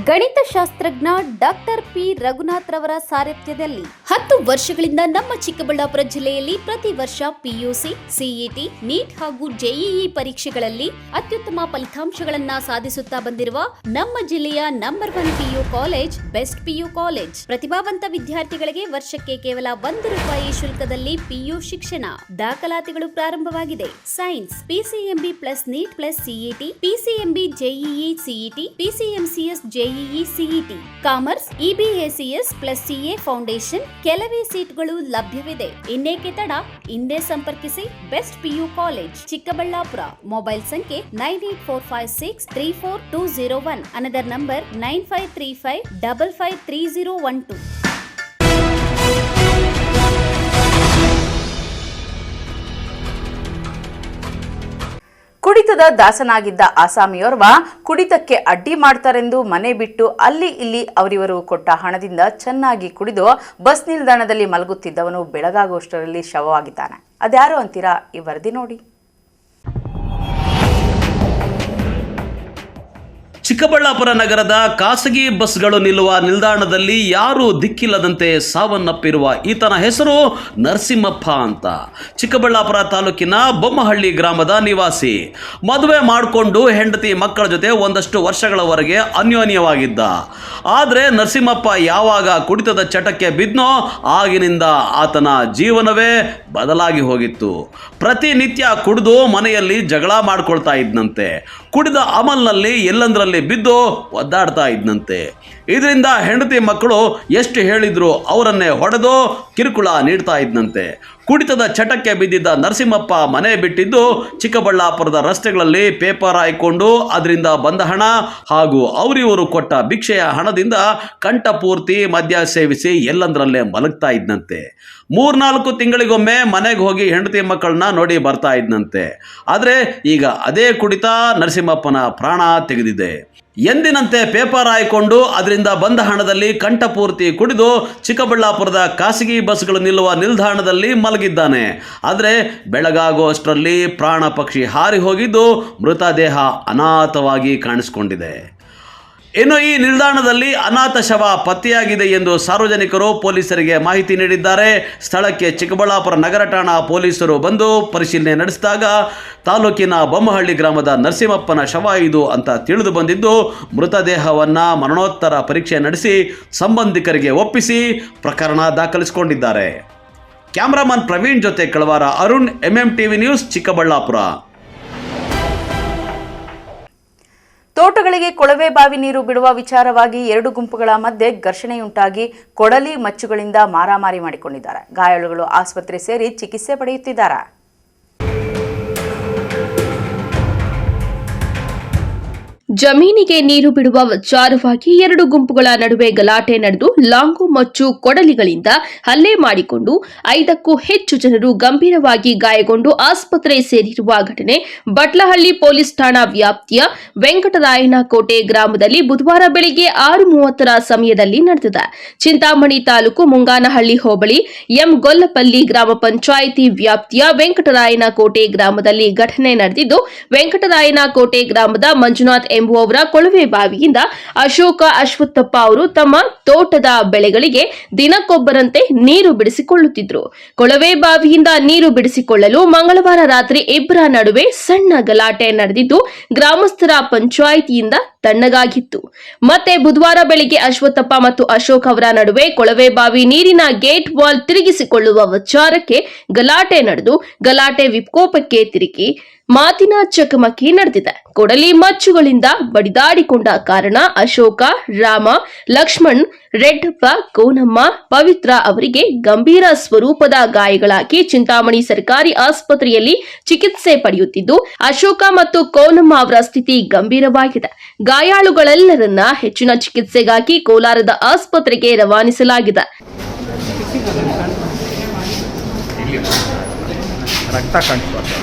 ಗಣಿತಶಾಸ್ತ್ರಜ್ಞ ಡಾಕ್ಟರ್ ಪಿ ರಘುನಾಥ್ ರವರ ಸಾರಥ್ಯದಲ್ಲಿ 10 ವರ್ಷಗಳಿಂದ ನಮ್ಮ ಚಿಕ್ಕಬಳ್ಳಾಪುರ ಜಿಲ್ಲೆಯಲ್ಲಿ ಪ್ರತಿ ವರ್ಷ PUC, CET, ನೀಟ್ ಹಾಗೂ JEE ಪರೀಕ್ಷೆಗಳಲ್ಲಿ ಅತ್ಯುತ್ತಮ ಫಲಿತಾಂಶಗಳನ್ನ ಸಾಧಿಸುತ್ತಾ ಬಂದಿರುವ ನಮ್ಮ ಜಿಲ್ಲೆಯ number 1 PU college best PU college. ಪ್ರತಿಭಾವಂತ ವಿದ್ಯಾರ್ಥಿಗಳಿಗೆ ವರ್ಷಕ್ಕೆ ಕೇವಲ 1 ರೂಪಾಯಿ ಶುಲ್ಕದಲ್ಲಿ PU ಶಿಕ್ಷಣ. ದಾಖಲಾತಿಗಳು ಪ್ರಾರಂಭವಾಗಿದೆ. Science PCMB plus NEET plus CET, PCMB JEE CET, PCMCS JEE CET, commerce EBACS plus CA foundation. ಕೆಲವೇ ಸೀಟ್ಗಳು ಲಭ್ಯವಿದೆ. ಇನ್ನೇಕೆ ತಡ? ಹಿಂದೆ ಸಂಪರ್ಕಿಸಿ best PU college, Chikkaballapur. Mobile ಸಂಖ್ಯೆ 9845634201. Another number 9535553012. ಕುಡಿತದ ದಾಸನಾಗಿದ್ದ ಆಸಾಮಿಯೋರ್ವ ಕುಡಿತಕ್ಕೆ ಅಡ್ಡಿ ಮಾಡ್ತಾರೆಂದು ಮನೆ ಬಿಟ್ಟು ಅಲ್ಲಿ ಇಲ್ಲಿ ಅವರಿವರು ಕೊಟ್ಟ ಹಣದಿಂದ ಚೆನ್ನಾಗಿ ಕುಡಿದು ಬಸ್ ನಿಲ್ದಾಣದಲ್ಲಿ ಮಲಗುತ್ತಿದ್ದವನು ಬೆಳಗಾಗುವಷ್ಟರಲ್ಲಿ ಶವವಾಗಿದ್ದಾನೆ. ಅದ್ಯಾರು ಅಂತೀರಾ? ಈ ವರದಿ ನೋಡಿ. ಚಿಕ್ಕಬಳ್ಳಾಪುರ ನಗರದ ಖಾಸಗಿ ಬಸ್ಗಳು ನಿಲ್ಲುವ ನಿಲ್ದಾಣದಲ್ಲಿ ಯಾರೂ ದಿಕ್ಕಿಲ್ಲದಂತೆ ಸಾವನ್ನಪ್ಪಿರುವ ಈತನ ಹೆಸರು ನರಸಿಂಹಪ್ಪ ಅಂತ. ಚಿಕ್ಕಬಳ್ಳಾಪುರ ತಾಲೂಕಿನ ಬೊಮ್ಮಹಳ್ಳಿ ಗ್ರಾಮದ ನಿವಾಸಿ. ಮದುವೆ ಮಾಡಿಕೊಂಡು ಹೆಂಡತಿ ಮಕ್ಕಳ ಜೊತೆ ಒಂದಷ್ಟು ವರ್ಷಗಳವರೆಗೆ ಅನ್ಯೋನ್ಯವಾಗಿದ್ದ. ಆದರೆ ನರಸಿಂಹಪ್ಪ ಯಾವಾಗ ಕುಡಿತದ ಚಟಕ್ಕೆ ಬಿದ್ನೋ ಆಗಿನಿಂದ ಆತನ ಜೀವನವೇ ಬದಲಾಗಿ ಹೋಗಿತ್ತು. ಪ್ರತಿನಿತ್ಯ ಕುಡಿದು ಮನೆಯಲ್ಲಿ ಜಗಳ ಮಾಡ್ಕೊಳ್ತಾ ಇದ್ನಂತೆ. ಕುಡಿದ ಅಮಲ್ನಲ್ಲಿ ಎಲ್ಲಂದ್ರಲ್ಲಿ ಬಿದ್ದು ಒದ್ದಾಡ್ತಾ ಇದ್ನಂತೆ. ಇದರಿಂದ ಹೆಂಡತಿ ಮಕ್ಕಳು ಎಷ್ಟು ಹೇಳಿದ್ರು ಅವರನ್ನೇ ಹೊಡೆದು ಕಿರುಕುಳ ನೀಡ್ತಾ ಇದ್ನಂತೆ. ಕುಡಿತದ ಚಟಕ್ಕೆ ಬಿದ್ದಿದ್ದ ನರಸಿಂಹಪ್ಪ ಮನೆ ಬಿಟ್ಟಿದ್ದು ಚಿಕ್ಕಬಳ್ಳಾಪುರದ ರಸ್ತೆಗಳಲ್ಲಿ ಪೇಪರ್ ಹಾಯ್ಕೊಂಡು ಅದರಿಂದ ಬಂದ ಹಣ ಹಾಗೂ ಅವರಿವರು ಕೊಟ್ಟ ಭಿಕ್ಷೆಯ ಹಣದಿಂದ ಕಂಠಪೂರ್ತಿ ಮದ್ಯ ಸೇವಿಸಿ ಎಲ್ಲಂದ್ರಲ್ಲೇ ಮಲಗ್ತಾ ಇದ್ನಂತೆ. 3-4 ತಿಂಗಳಿಗೊಮ್ಮೆ ಮನೆಗೆ ಹೋಗಿ ಹೆಂಡತಿ ಮಕ್ಕಳನ್ನ ನೋಡಿ ಬರ್ತಾ ಇದ್ನಂತೆ. ಆದರೆ ಈಗ ಅದೇ ಕುಡಿತ ನರಸಿಂಹಪ್ಪನ ಪ್ರಾಣ ತೆಗೆದಿದೆ. ಎಂದಿನಂತೆ ಪೇಪರ್ ಹಾಯ್ಕೊಂಡು ಅದರಿಂದ ಬಂದ ಹಣದಲ್ಲಿ ಕಂಠಪೂರ್ತಿ ಕುಡಿದು ಚಿಕ್ಕಬಳ್ಳಾಪುರದ ಖಾಸಗಿ ಬಸ್ಗಳು ನಿಲ್ಲುವ ನಿಲ್ದಾಣದಲ್ಲಿ ಮಲಗಿದ್ದಾನೆ. ಆದರೆ ಬೆಳಗಾಗುವಷ್ಟರಲ್ಲಿ ಪ್ರಾಣ ಪಕ್ಷಿ ಹಾರಿ ಹೋಗಿದ್ದು ಮೃತದೇಹ ಅನಾಥವಾಗಿ ಕಾಣಿಸಿಕೊಂಡಿದೆ. ಇನ್ನು ಈ ನಿಲ್ದಾಣದಲ್ಲಿ ಅನಾಥ ಶವ ಪತ್ತೆಯಾಗಿದೆ ಎಂದು ಸಾರ್ವಜನಿಕರು ಪೊಲೀಸರಿಗೆ ಮಾಹಿತಿ ನೀಡಿದ್ದಾರೆ. ಸ್ಥಳಕ್ಕೆ ಚಿಕ್ಕಬಳ್ಳಾಪುರ ನಗರ ಠಾಣಾ ಪೊಲೀಸರು ಬಂದು ಪರಿಶೀಲನೆ ನಡೆಸಿದಾಗ ತಾಲೂಕಿನ ಬೊಮ್ಮಹಳ್ಳಿ ಗ್ರಾಮದ ನರಸಿಂಹಪ್ಪನ ಶವ ಇದು ಅಂತ ತಿಳಿದು ಬಂದಿದ್ದು ಮೃತದೇಹವನ್ನು ಮರಣೋತ್ತರ ಪರೀಕ್ಷೆ ನಡೆಸಿ ಸಂಬಂಧಿಕರಿಗೆ ಒಪ್ಪಿಸಿ ಪ್ರಕರಣ ದಾಖಲಿಸಿಕೊಂಡಿದ್ದಾರೆ. ಕ್ಯಾಮರಾಮನ್ ಪ್ರವೀಣ್ ಜೊತೆ ಕಳವಾರ ಅರುಣ್, MMTV ನ್ಯೂಸ್, ಚಿಕ್ಕಬಳ್ಳಾಪುರ. ತೋಟಗಳಿಗೆ ಕೊಳವೆ ಬಾವಿ ನೀರು ಬಿಡುವ ವಿಚಾರವಾಗಿ 2 ಗುಂಪುಗಳ ಮಧ್ಯೆ ಘರ್ಷಣೆಯುಂಟಾಗಿ ಕೊಡಲಿ ಮಚ್ಚುಗಳಿಂದ ಮಾರಾಮಾರಿ ಮಾಡಿಕೊಂಡಿದ್ದಾರೆ. ಗಾಯಾಳುಗಳು ಆಸ್ಪತ್ರೆ ಸೇರಿ ಚಿಕಿತ್ಸೆ ಪಡೆಯುತ್ತಿದ್ದಾರೆ. ಜಮೀನಿಗೆ ನೀರು ಬಿಡುವ ವಿಚಾರವಾಗಿ 2 ಗುಂಪುಗಳ ನಡುವೆ ಗಲಾಟೆ ನಡೆದು ಲಾಂಗು ಮಚ್ಚು ಕೊಡಲಿಗಳಿಂದ ಹಲ್ಲೆ ಮಾಡಿಕೊಂಡು 5ಕ್ಕೂ ಹೆಚ್ಚು ಜನರು ಗಂಭೀರವಾಗಿ ಗಾಯಗೊಂಡು ಆಸ್ಪತ್ರೆ ಸೇರಿರುವ ಘಟನೆ ಬಟ್ಲಹಳ್ಳಿ ಪೊಲೀಸ್ ಠಾಣಾ ವ್ಯಾಪ್ತಿಯ ವೆಂಕಟರಾಯನಕೋಟೆ ಗ್ರಾಮದಲ್ಲಿ ಬುಧವಾರ ಬೆಳಗ್ಗೆ 6:30 ಸಮಯದಲ್ಲಿ ನಡೆದಿದೆ. ಚಿಂತಾಮಣಿ ತಾಲೂಕು ಮುಂಗಾನಹಳ್ಳಿ ಹೋಬಳಿ ಗೊಲ್ಲಪಲ್ಲಿ ಗ್ರಾಮ ಪಂಚಾಯಿತಿ ವ್ಯಾಪ್ತಿಯ ವೆಂಕಟರಾಯನಕೋಟೆ ಗ್ರಾಮದಲ್ಲಿ ಘಟನೆ ನಡೆದಿದ್ದು, ವೆಂಕಟರಾಯನಕೋಟೆ ಗ್ರಾಮದ ಮಂಜುನಾಥ್ ಎಂಬುವವರ ಕೊಳವೆ ಬಾವಿಯಿಂದ ಅಶೋಕ ಅಶ್ವತ್ಥಪ್ಪ ಅವರು ತಮ್ಮ ತೋಟದ ಬೆಳೆಗಳಿಗೆ ದಿನಕ್ಕೊಬ್ಬರಂತೆ ನೀರು ಬಿಡಿಸಿಕೊಳ್ಳುತ್ತಿದ್ದರು. ಕೊಳವೆ ಬಾವಿಯಿಂದ ನೀರು ಬಿಡಿಸಿಕೊಳ್ಳಲು ಮಂಗಳವಾರ ರಾತ್ರಿ ಇಬ್ಬರ ನಡುವೆ ಸಣ್ಣ ಗಲಾಟೆ ನಡೆದಿದ್ದು ಗ್ರಾಮಸ್ಥರ ಪಂಚಾಯಿತಿಯಿಂದ ತಣ್ಣಗಾಗಿತ್ತು. ಮತ್ತೆ ಬುಧವಾರ ಬೆಳಿಗ್ಗೆ ಅಶ್ವತ್ಥಪ್ಪ ಮತ್ತು ಅಶೋಕ್ ಅವರ ನಡುವೆ ಕೊಳವೆ ಬಾವಿ ನೀರಿನ ಗೇಟ್ ವಾಲ್ ತಿರುಗಿಸಿಕೊಳ್ಳುವ ವಿಚಾರಕ್ಕೆ ಗಲಾಟೆ ನಡೆದು ಗಲಾಟೆ ವಿಕೋಪಕ್ಕೆ ತಿರುಗಿ ಮಾತಿನ ಚಕಮಕಿ ನಡೆದಿದೆ. ಕೊಡಲಿ ಮಚ್ಚುಗಳಿಂದ ಬಡಿದಾಡಿಕೊಂಡ ಕಾರಣ ಅಶೋಕ, ರಾಮ, ಲಕ್ಷ್ಮಣ್, ರೆಡ್ಡಪ್ಪ, ಕೋನಮ್ಮ, ಪವಿತ್ರ ಅವರಿಗೆ ಗಂಭೀರ ಸ್ವರೂಪದ ಗಾಯಗಳಾಗಿ ಚಿಂತಾಮಣಿ ಸರ್ಕಾರಿ ಆಸ್ಪತ್ರೆಯಲ್ಲಿ ಚಿಕಿತ್ಸೆ ಪಡೆಯುತ್ತಿದ್ದು, ಅಶೋಕ ಮತ್ತು ಕೋನಮ್ಮ ಅವರ ಸ್ಥಿತಿ ಗಂಭೀರವಾಗಿದೆ. ಗಾಯಾಳುಗಳೆಲ್ಲರನ್ನ ಹೆಚ್ಚಿನ ಚಿಕಿತ್ಸೆಗಾಗಿ ಕೋಲಾರದ ಆಸ್ಪತ್ರೆಗೆ ರವಾನಿಸಲಾಗಿದೆ. ರಕ್ತ ಕಾಣಿಸ್ಬಾರ್ದು.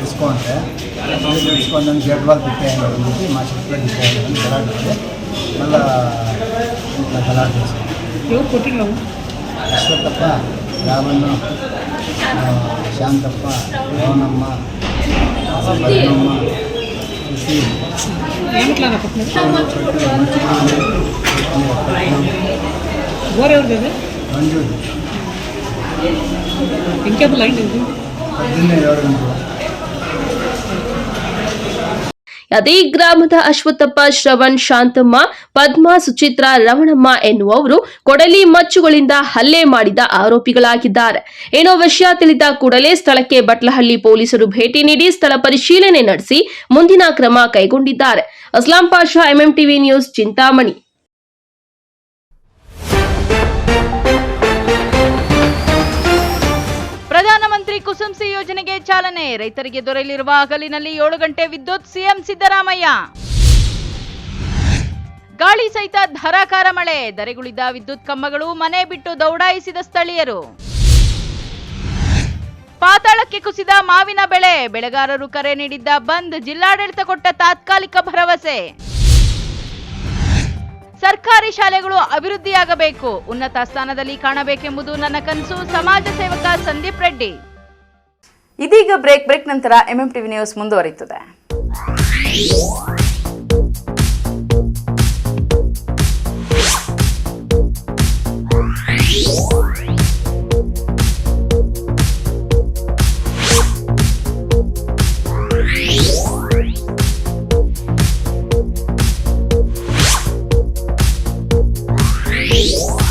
ಇಸ್ಕೊಂಡ್ರೆ ಇಸ್ಕೊಂಡು ನನ್ನ ಗೇಟ್ ವಾಲ್ ಬಿಟ್ಟೆ ಅಂದ್ಬಿಟ್ಟು ಮಾಸ್ಟರ್ ಬಿಟ್ಟೆ ಗಲಾಟೆ ಎಲ್ಲ ಗಲಾಟೆ ಅಶ್ವತ್ಥಪ್ಪ, ರಾಮಣ್ಣ, ಶಾಂತಪ್ಪ, ರೋನಮ್ಮ, ಭರಣಮ್ಮ, ಖುಷಿ, ಮಂಜು, 17 ಗಂಟೆ. ಅದೇ ಗ್ರಾಮದ ಅಶ್ವತ್ಥಪ್ಪ, ಶ್ರವಣ್, ಶಾಂತಮ್ಮ, ಪದ್ಮ, ಸುಚಿತ್ರಾ, ರಮಣಮ್ಮ ಎನ್ನುವವರು ಕೊಡಲಿ ಮಚ್ಚುಗಳಿಂದ ಹಲ್ಲೆ ಮಾಡಿದ ಆರೋಪಿಗಳಾಗಿದ್ದಾರೆ. ಏನೋ ವಿಷಯ ತಿಳಿದ ಕೂಡಲೇ ಸ್ಥಳಕ್ಕೆ ಬಟ್ಲಹಳ್ಳಿ ಪೊಲೀಸರು ಭೇಟಿ ನೀಡಿ ಸ್ಥಳ ಪರಿಶೀಲನೆ ನಡೆಸಿ ಮುಂದಿನ ಕ್ರಮ ಕೈಗೊಂಡಿದ್ದಾರೆ. Aslam Pasha, MMTV news, Chintamani. ಪ್ರಧಾನಮಂತ್ರಿ ಪ್ರಧಾನಮಂತ್ರಿ ಕುಸುಮ್ ಸಿ ಯೋಜನೆಗೆ ಚಾಲನೆ. ರೈತರಿಗೆ ದೊರೆಯಲಿರುವ ಹಗಲಿನಲ್ಲಿ 7 ಗಂಟೆ ವಿದ್ಯುತ್. ಸಿಎಂ ಸಿದ್ದರಾಮಯ್ಯ. ಗಾಳಿ ಸಹಿತ ಧಾರಾಕಾರ ಮಳೆ. ಧರೆಗುಳಿದ ವಿದ್ಯುತ್ ಕಂಬಗಳು. ಮನೆ ಬಿಟ್ಟು ದೌಡಾಯಿಸಿದ ಸ್ಥಳೀಯರು. ಪಾತಾಳಕ್ಕೆ ಕುಸಿದ ಮಾವಿನ ಬೆಳೆ. ಬೆಳೆಗಾರರು ಕರೆ ನೀಡಿದ್ದ ಬಂದ್. ಜಿಲ್ಲಾಡಳಿತ ಕೊಟ್ಟ ತಾತ್ಕಾಲಿಕ ಭರವಸೆ. ಸರ್ಕಾರಿ ಶಾಲೆಗಳು ಅಭಿವೃದ್ಧಿಯಾಗಬೇಕು, ಉನ್ನತ ಸ್ಥಾನದಲ್ಲಿ ಕಾಣಬೇಕೆಂಬುದು ನನ್ನ ಕನಸು. ಸಮಾಜ ಸೇವಕ ಸಂದೀಪ್ ರೆಡ್ಡಿ. ಇದೀಗ ಬ್ರೇಕ್ ನಂತರ MMTV ನ್ಯೂಸ್ ಮುಂದುವರಿಯುತ್ತದೆ. Yeah.